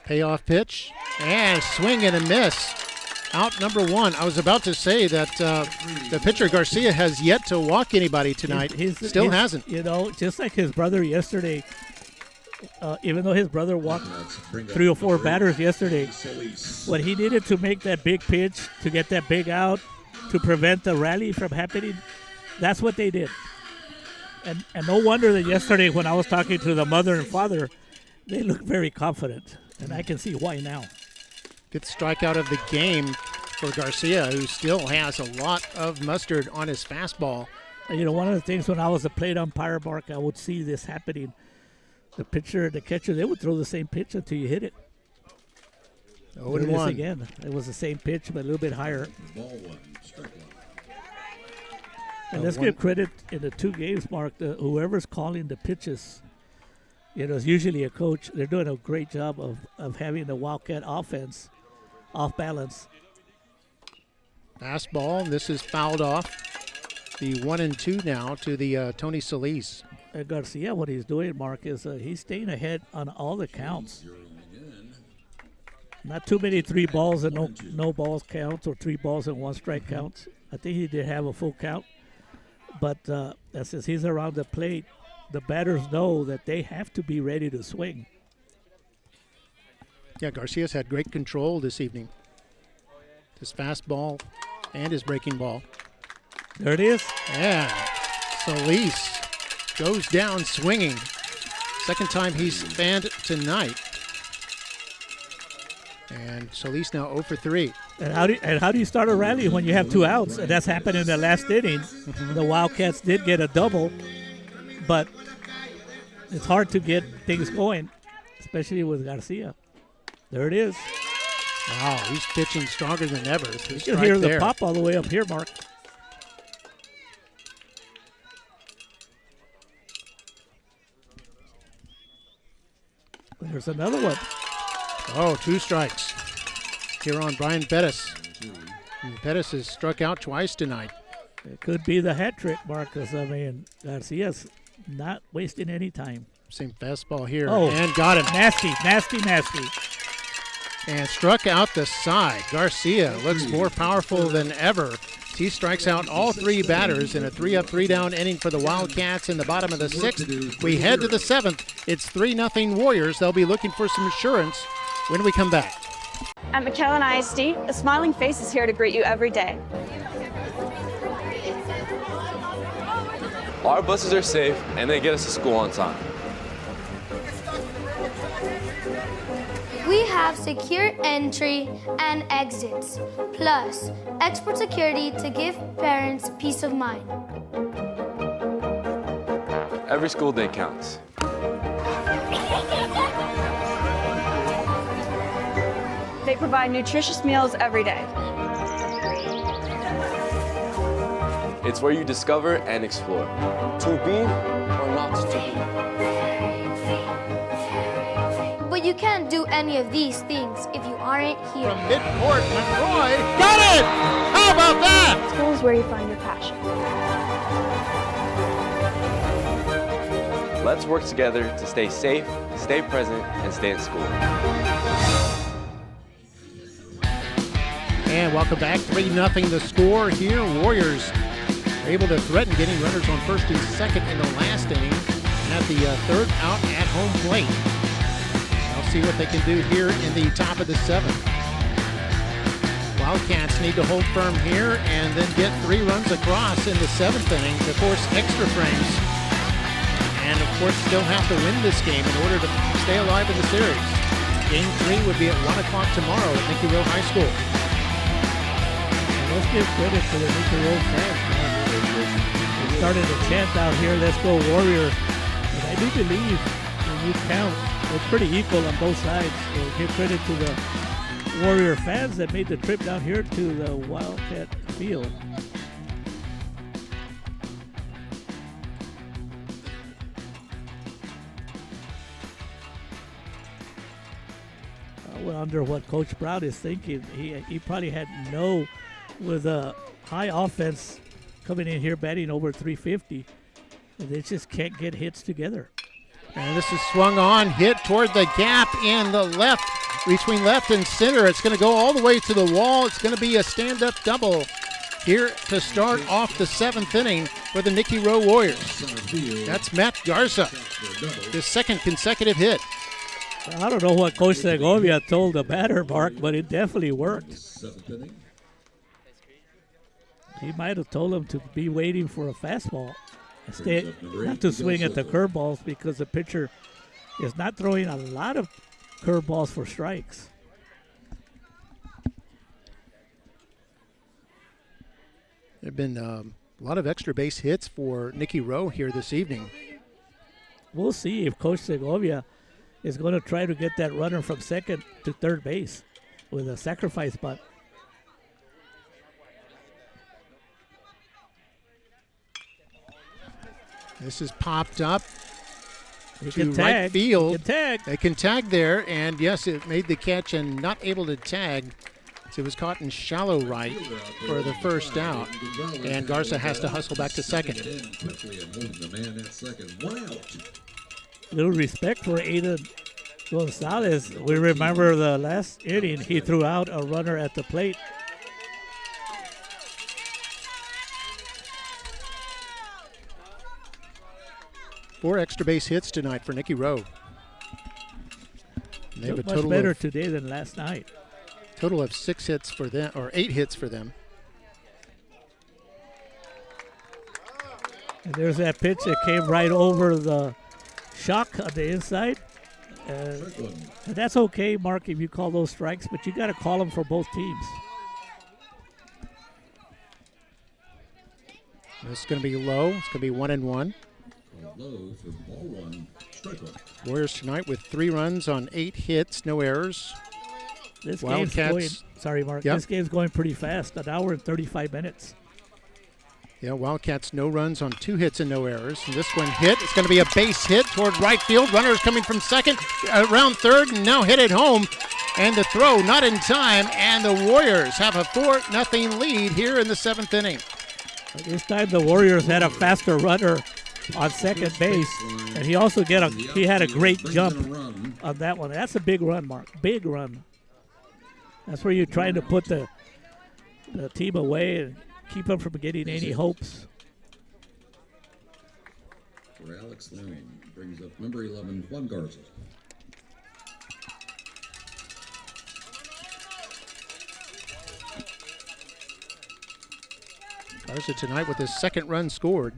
Payoff pitch, and swing and a miss. Out number one. I was about to say that the pitcher Garcia has yet to walk anybody tonight. Still hasn't. You know, just like his brother yesterday, even though his brother walked 3 or 4 batters yesterday, what he needed to make that big pitch, to get that big out, to prevent the rally from happening, that's what they did. And no wonder that yesterday when I was talking to the mother and father, they looked very confident, and I can see why now. 5th strikeout of the game for Garcia, who still has a lot of mustard on his fastball. You know, one of the things when I was a plate umpire, Mark, I would see this happening. The pitcher and the catcher, they would throw the same pitch until you hit it. 0-1 again. It was the same pitch, but a little bit higher. And let's give credit in the 2 games, Mark. Whoever's calling the pitches, you know, it's usually a coach. They're doing a great job of having the Wildcat offense off balance. Fastball, and this is fouled off. The 1-2 now to the Tony Solis. Garcia, what he's doing, Mark, is he's staying ahead on all the counts. Not too many 3 balls and no balls counts, or 3 balls and 1 strike counts. I think he did have a full count. But since he's around the plate, the batters know that they have to be ready to swing. Yeah, Garcia's had great control this evening. His fastball and his breaking ball. There it is. Yeah, Solis goes down swinging. Second time he's fanned tonight. And Solis now 0 for 3. And how do you start a rally when you have 2 outs? And that's happened in the last inning. The Wildcats did get a double, but it's hard to get things going, especially with Garcia. There it is. Wow, he's pitching stronger than ever. You can hear the pop all the way up here, Mark. There's another one. Oh, 2 strikes here on Brian Pettis. Pettis has struck out twice tonight. It could be the hat trick, Marcus. I mean, Garcia's not wasting any time. Same fastball here, oh, and got him. Nasty, nasty, nasty. And struck out the side. Garcia looks more powerful than ever. He strikes out all 3 batters in a 3-up, 3-down inning for the Wildcats in the bottom of the 6th. We head to the 7th. It's 3-0 Warriors. They'll be looking for some assurance when we come back. At McAllen ISD, a smiling face is here to greet you every day. Our buses are safe and they get us to school on time. We have secure entry and exits, plus expert security to give parents peace of mind. Every school day counts. They provide nutritious meals every day. It's where you discover and explore. To be or not to be. But you can't do any of these things if you aren't here. From midcourt, McRoy got it! How about that? School is where you find your passion. Let's work together to stay safe, stay present, and stay in school. And welcome back. 3-0 the score here. Warriors able to threaten getting runners on first and second in the last inning at the third out at home plate. I'll see what they can do here in the top of the seventh. Wildcats need to hold firm here and then get 3 runs across in the seventh inning to force extra frames. And of course still have to win this game in order to stay alive in the series. Game 3 would be at 1 o'clock tomorrow at Nikki Rowe High School. Let's give credit to the Nikki Rowe fans. They started to chant out here, let's go Warriors. And I do believe when you count, it's pretty equal on both sides. So give credit to the Warrior fans that made the trip down here to the Wildcat Field. I wonder what Coach Brown is thinking. He probably had with a high offense coming in here batting over 350. And they just can't get hits together. And this is swung on, hit toward the gap in the left, between left and center. It's going to go all the way to the wall. It's going to be a stand-up double here to start off the seventh inning for the Nikki Rowe Warriors. That's Matt Garza, his second consecutive hit. I don't know what Coach Segovia told the batter, Mark, but it definitely worked. He might have told him to be waiting for a fastball. Not to swing at the curveballs because the pitcher is not throwing a lot of curveballs for strikes. There have been a lot of extra base hits for Nikki Rowe here this evening. We'll see if Coach Segovia is going to try to get that runner from second to third base with a sacrifice bunt. This is popped up to right tag. field. Tag. They can tag there, and yes, it made the catch and not able to tag. So it was caught in shallow right for the first out, and Garza has to hustle back to second. Little respect for Aiden Gonzalez. We remember the last inning, he threw out a runner at the plate. Four extra base hits tonight for Nikki Rowe. They have a much total better of, today than last night. Total of 6 hits for them, or 8 hits for them. And there's that pitch that came right over the shock on the inside. And that's okay, Mark, if you call those strikes, but you got to call them for both teams. This is going to be low. It's going to be 1-1. Low for ball 1, strike 1. Warriors tonight with 3 runs on 8 hits, no errors. This Wildcats. game's going, sorry, Mark. Yep. This game's going pretty fast, an hour and 35 minutes. Yeah, Wildcats no runs on 2 hits and no errors. And this one hit. It's going to be a base hit toward right field. Runners coming from second, around third, and now hit it home. And the throw not in time, and the Warriors have a 4-0 lead here in the 7th inning. This time the Warriors had a faster runner on second base, and he also he had a great jump on that one. That's a big run, Mark. Big run. That's where you're trying to put the team away and keep them from getting any hopes. For Alex Lane, brings up number 11, Juan Garza. Garza tonight with his 2nd run scored.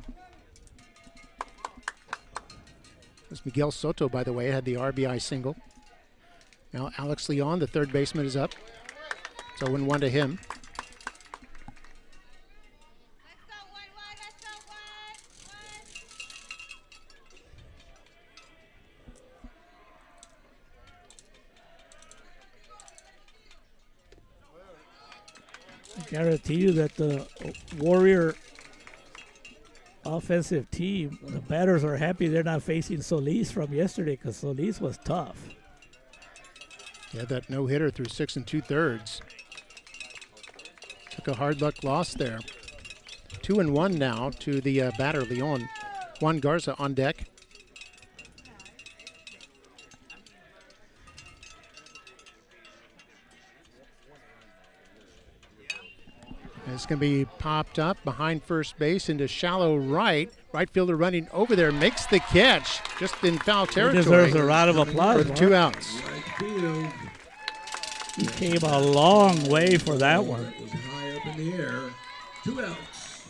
This Miguel Soto, by the way, had the RBI single. Now Alex Leon, the 3rd baseman, is up. So 0-1 to him. I guarantee you that the Warrior offensive team, the batters are happy they're not facing Solis from yesterday because Solis was tough. Yeah, that no-hitter through 6 2/3. Took a hard luck loss there. 2-1 now to the batter, Leon. Juan Garza on deck. This is going to be popped up behind first base into shallow right. Right fielder running over there, makes the catch, just in foul territory. He deserves a round of applause. With 2 outs. He came a long way for that one. High up in the air. 2 outs.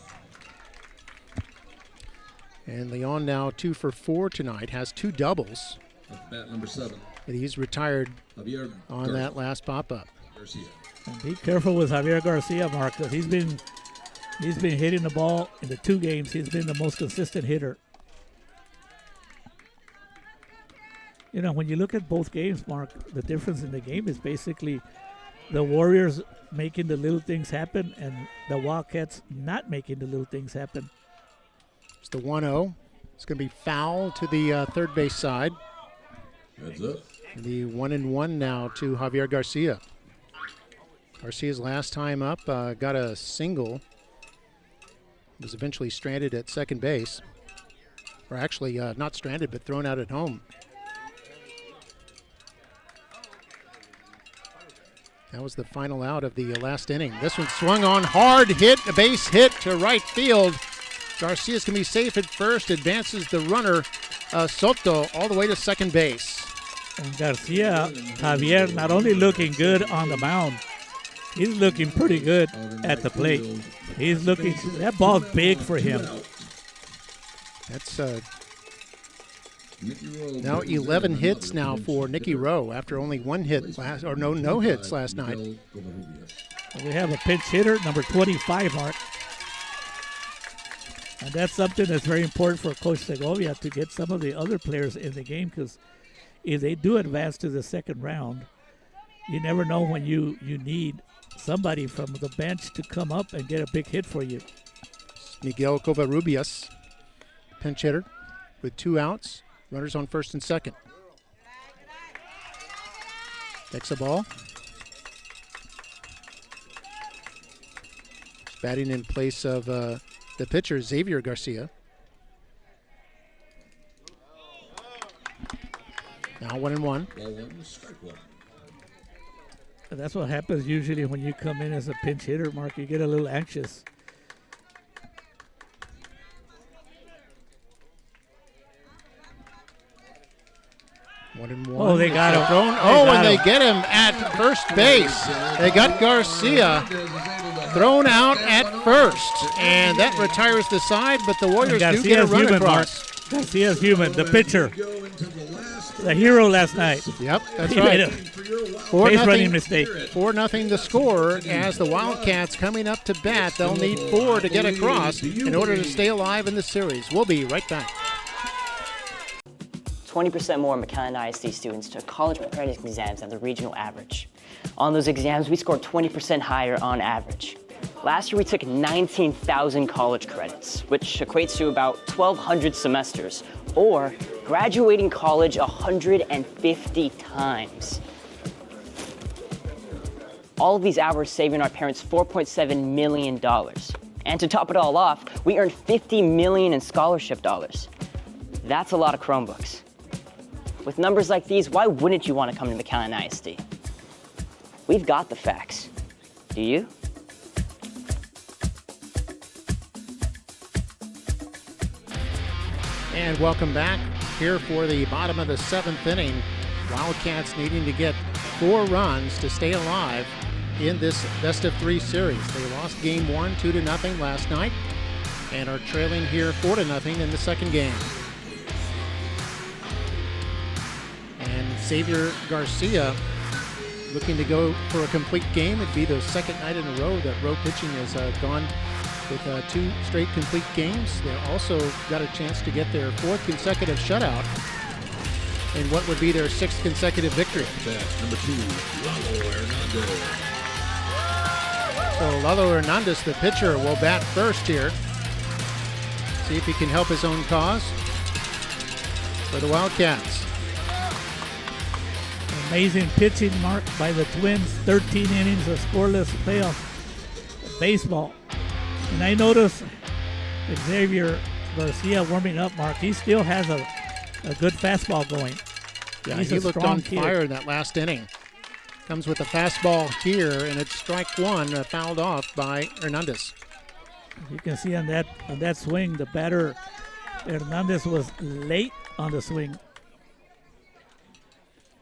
And Leon now 2 for 4 tonight, has 2 doubles. Bat number 7. And he's retired Javier on Garcia. that last pop-up. And be careful with Javier Garcia, Mark, because he's been hitting the ball in the 2 games. He's been the most consistent hitter. You know, when you look at both games, Mark, the difference in the game is basically the Warriors making the little things happen and the Wildcats not making the little things happen. It's the 1-0. It's going to be foul to the third base side. Heads up. And the 1-1 now to Javier Garcia. Garcia's last time up got a single. Was eventually stranded at second base. Or actually not stranded, but thrown out at home. That was the final out of the last inning. This one swung on, hard hit, a base hit to right field. Garcia's going to be safe at first, advances the runner, Soto, all the way to second base. And Garcia, Javier, not only looking good on the mound, he's looking pretty good at the plate. He's looking, that ball's big for him. That's now 11 hits now for Nikki Rowe after only 1 hit last, or no hits last night. We have a pinch hitter, number 25, Mark. And that's something that's very important for Coach Segovia, to get some of the other players in the game, because if they do advance to the second round, you never know when you need somebody from the bench to come up and get a big hit for you. Miguel Covarrubias, pinch hitter with 2 outs. Runners on first and second. Takes the ball. Batting in place of the pitcher, Xavier Garcia. Now 1-1. That's what happens usually when you come in as a pinch hitter, Mark. You get a little anxious. Oh, they got him. And they get him at first base. They got Garcia thrown out at first, and that retires the side, but the Warriors do get a run across. Garcia's human, the pitcher, the hero last night. Yep, that's he right. Made a base running mistake. 4-0 the score as the Wildcats coming up to bat. They'll need 4 to get across in order to stay alive in the series. We'll be right back. 20% more McAllen ISD students took college preparedness exams than the regional average. On those exams, we scored 20% higher on average. Last year, we took 19,000 college credits, which equates to about 1,200 semesters, or graduating college 150 times. All of these hours saving our parents $4.7 million. And to top it all off, we earned $50 million in scholarship dollars. That's a lot of Chromebooks. With numbers like these, why wouldn't you want to come to McAllen ISD? We've got the facts. Do you? And welcome back here for the bottom of the 7th inning. Wildcats needing to get 4 runs to stay alive in this best-of-3 series. They lost game 1 2-0 last night and are trailing here 4-0 in the second game. And Xavier Garcia looking to go for a complete game. It'd be the second night in a row that Rowe pitching has gone with 2 straight complete games. They also got a chance to get their 4th consecutive shutout in what would be their 6th consecutive victory. Number 2, Lalo Hernandez. So Lalo Hernandez, the pitcher, will bat first here. See if he can help his own cause for the Wildcats. Amazing pitching, Mark, by the Twins. 13 innings of scoreless playoff baseball. And I noticed Xavier Garcia warming up, Mark. He still has a good fastball going. Yeah, He's he a looked strong on kid. fire in that last inning. Comes with a fastball here, and it's strike one, fouled off by Hernandez. You can see on that swing, the batter Hernandez was late on the swing.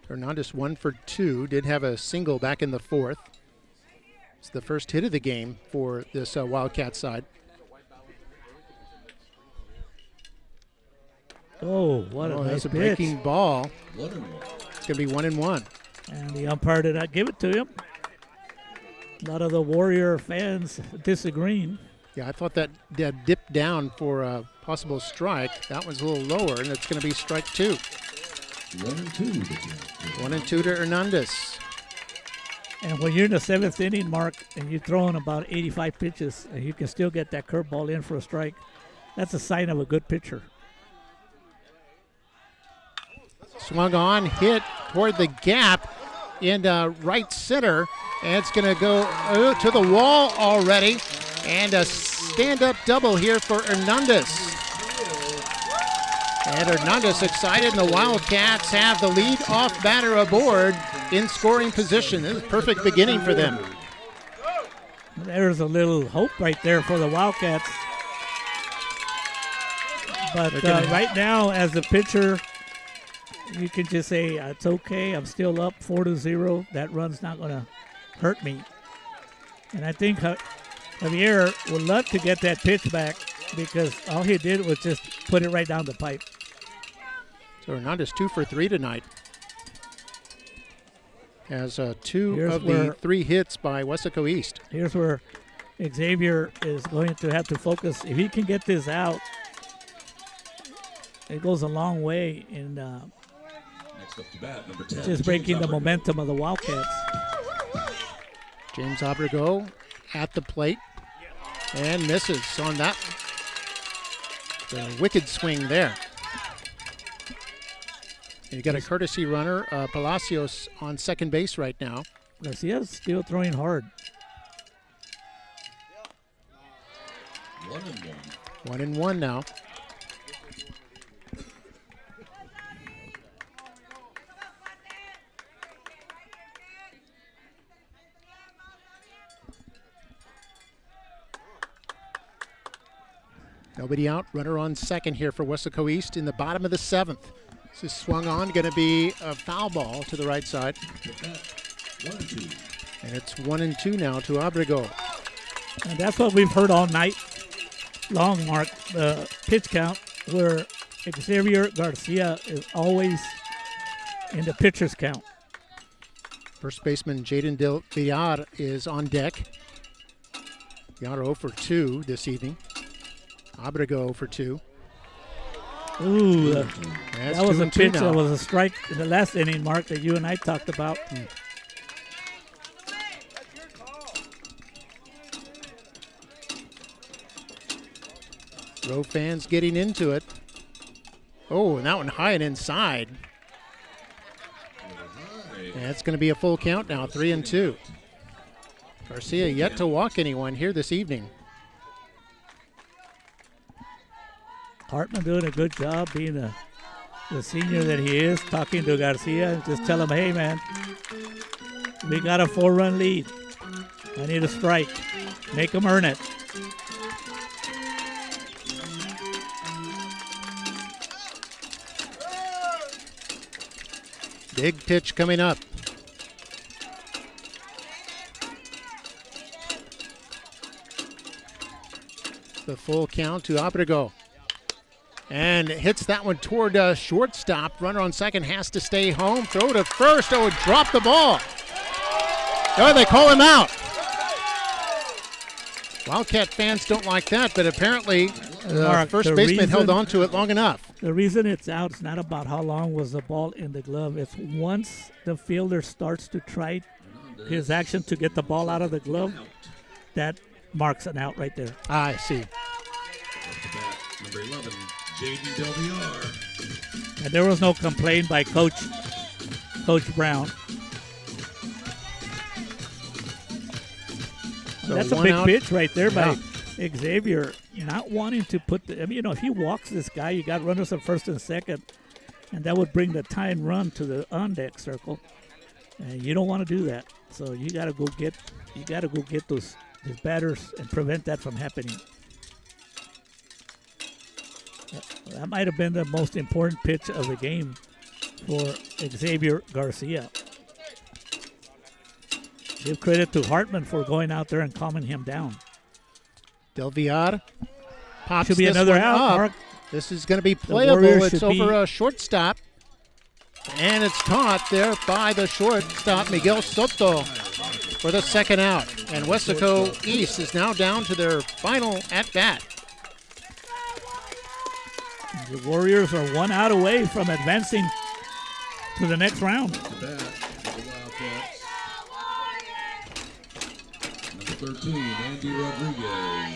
Hernandez 1 for 2, did have a single back in the fourth. It's the first hit of the game for this Wildcat side. Oh, what a nice that's a pitch. breaking ball. It's going to be 1-1. And the umpire did not give it to him. A lot of the Warrior fans disagreeing. Yeah, I thought that dipped down for a possible strike. That was a little lower, and it's going to be strike two. 1-2. 1-2 to Hernandez. And when you're in the 7th inning, Mark, and you're throwing about 85 pitches, and you can still get that curveball in for a strike, that's a sign of a good pitcher. Swung on, hit toward the gap in right center, and it's going to go to the wall already, and a stand-up double here for Hernandez. And Hernandez excited, and the Wildcats have the lead-off batter aboard in scoring position. This is a perfect beginning for them. There's a little hope right there for the Wildcats. But right now, as a pitcher, you can just say, it's okay, I'm still up 4-0. That run's not going to hurt me. And I think Javier would love to get that pitch back because all he did was just put it right down the pipe. So Hernandez 2 for 3 tonight. Has two of the 3 hits by Weslaco East. Here's where Xavier is going to have to focus. If he can get this out, it goes a long way in Next up to bat, number 10. just breaking the momentum of the Wildcats. James Abrego at the plate and misses on that. The wicked swing there. And you got a courtesy runner, Palacios, on second base right now. Garcia's still throwing hard. 1-1. 1-1 now. Nobody out. Runner on second here for Weslaco East in the bottom of the 7th. This is swung on. Going to be a foul ball to the right side. 1-2. And it's 1-2 now to Abrego. And that's what we've heard all night long, Mark. The pitch count where Xavier Garcia is always in the pitcher's count. First baseman Jaden Villar is on deck. Villar 0 for 2 this evening. Abrego 0 for 2. Ooh, that was a pitch now. that was a strike in the last inning, Mark, that you and I talked about. Rowe fans getting into it. Oh, and that one high and inside. And it's going to be a full count now, 3-2. Garcia yet to walk anyone here this evening. Hartman doing a good job being the senior that he is, talking to Garcia and just tell him, hey, man, we got a 4-run lead. I need a strike. Make him earn it. Big pitch coming up. The full count to Abrego. And hits that one toward shortstop. Runner on second has to stay home. Throw to first. Oh, drop the ball. Oh, they call him out. Wildcat fans don't like that, but apparently the first baseman held on to it long enough. The reason it's out is not about how long was the ball in the glove. It's once the fielder starts to try his action to get the ball out of the glove, that marks an out right there. I see. Number 11, Jaden Del Villar. And there was no complaint by Coach Brown. So that's a big pitch right there by Xavier, not wanting to put the, I mean, if he walks this guy, you got runners on first and second, and that would bring the tying run to the on-deck circle. And you don't want to do that. So you got to go get those batters and prevent that from happening. That might have been the most important pitch of the game for Xavier Garcia. Give credit to Hartman for going out there and calming him down. Del Villar pops Should be this another one out, up. Mark. This is going to be playable. It's over a shortstop. And it's caught there by the shortstop, Miguel Soto, for the second out. And Weslaco East is now down to their final at-bat. The Warriors are 1 out away from advancing to the next round. Number 13, Andy Rodriguez.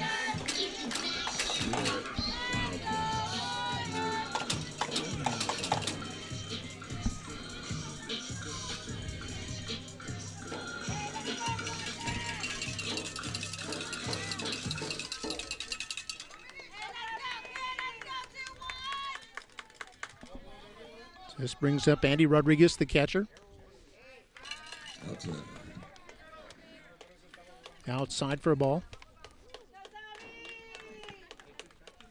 This brings up Andy Rodriguez, the catcher. Outside for a ball.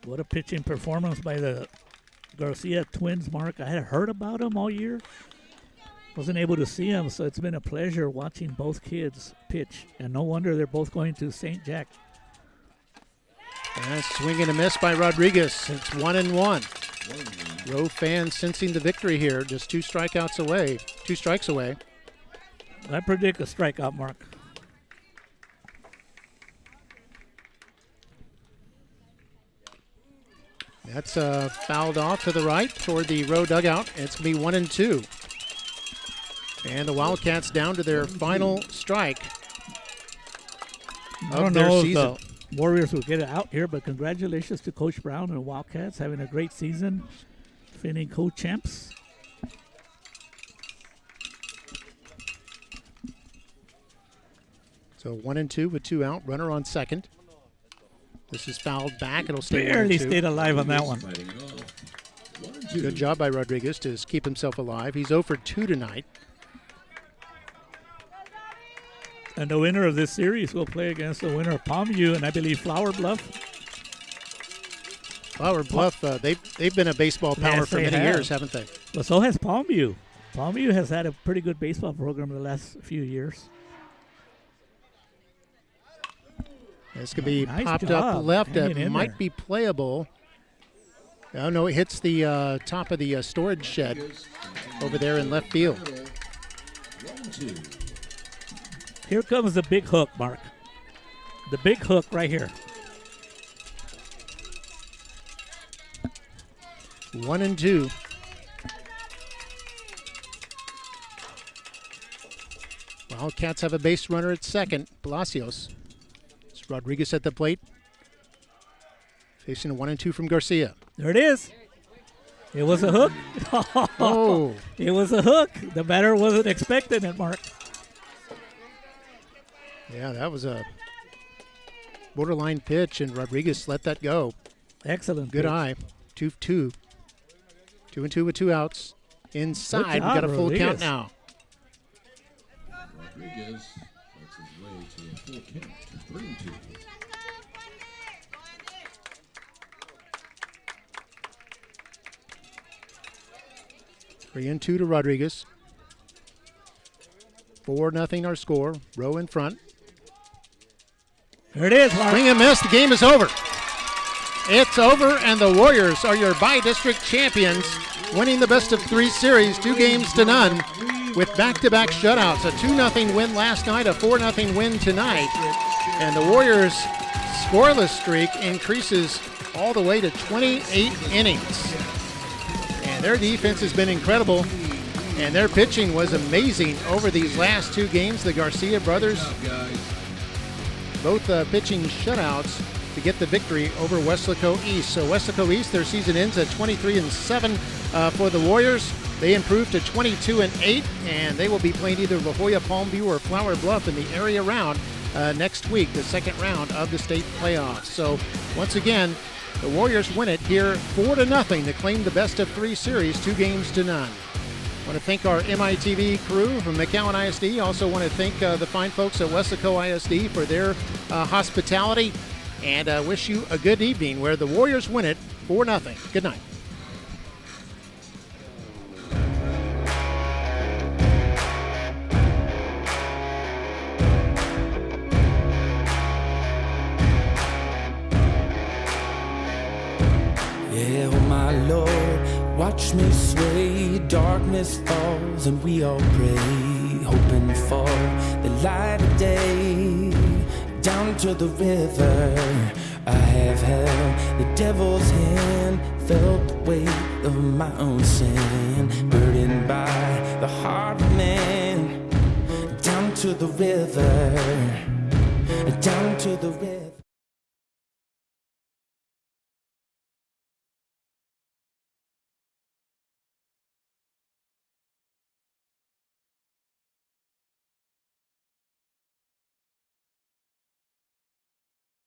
What a pitching performance by the Garcia twins, Mark. I had heard about them all year. Wasn't able to see them, so it's been a pleasure watching both kids pitch. And no wonder they're both going to St. Jack. And swing and a miss by Rodriguez. It's 1-1. Rowe fans sensing the victory here. Just 2 strikes away. I predict a strikeout, Mark. That's fouled off to the right toward the Rowe dugout. It's going to be 1-2. And the Wildcats down to their final strike of their season. The Warriors will get it out here, but congratulations to Coach Brown and Wildcats having a great season, finishing co-champs. So 1-2 with 2 out. Runner on second. This is fouled back. It'll stay Barely 1-2. stayed alive on that one. Good job by Rodriguez to keep himself alive. He's 0 for 2 tonight. And the winner of this series will play against the winner of Palmview and I believe Flower Bluff. Flower Bluff, they've been a baseball power for many years, haven't they? Well, so has Palmview. Palmview has had a pretty good baseball program in the last few years. This could be Nice popped job. up left. Hanging That in might there. be playable. Oh, no, it hits the top of the storage shed over there in left field. Here comes the big hook, Mark. The big hook right here. 1-2. Wildcats have a base runner at second, Palacios. It's Rodriguez at the plate. Facing a 1-2 from Garcia. There it is. It was a hook. Oh. It was a hook. The batter wasn't expecting it, Mark. Yeah, that was a borderline pitch, and Rodriguez let that go. Excellent. Good pitch. eye. 2-2. 2-2 with 2 outs. Inside, we job, got a full Rodriguez. count now. Rodriguez makes his way to a full count to 3-2. Three and 2 to Rodriguez. 4-0 our score. Rowe in front. There it is, Mark. Swing and miss. The game is over. It's over, and the Warriors are your by-district champions, winning the best-of-3 series, 2-0 with back-to-back shutouts. A 2-0 win last night, a 4-0 win tonight. And the Warriors' scoreless streak increases all the way to 28 innings. And their defense has been incredible, and their pitching was amazing over these last 2 games. The Garcia brothers, both pitching shutouts to get the victory over Weslaco East. So Weslaco East, their season ends at 23-7 for the Warriors. They improved to 22-8, and they will be playing either La Jolla, Palmview, or Flower Bluff in the area round next week, the second round of the state playoffs. So once again, the Warriors win it here 4-0 to claim the best-of-3 series, 2-0. I want to thank our MITV crew from McAllen ISD. Also want to thank the fine folks at Weslaco ISD for their hospitality. And wish you a good evening where the Warriors win it 4-0. Good night. Yeah, oh my Lord, watch me sway. Darkness falls and we all pray, hoping for the light of day. Down to the river, I have held the devil's hand, felt the weight of my own sin, burdened by the heart of man. Down to the river, down to the river.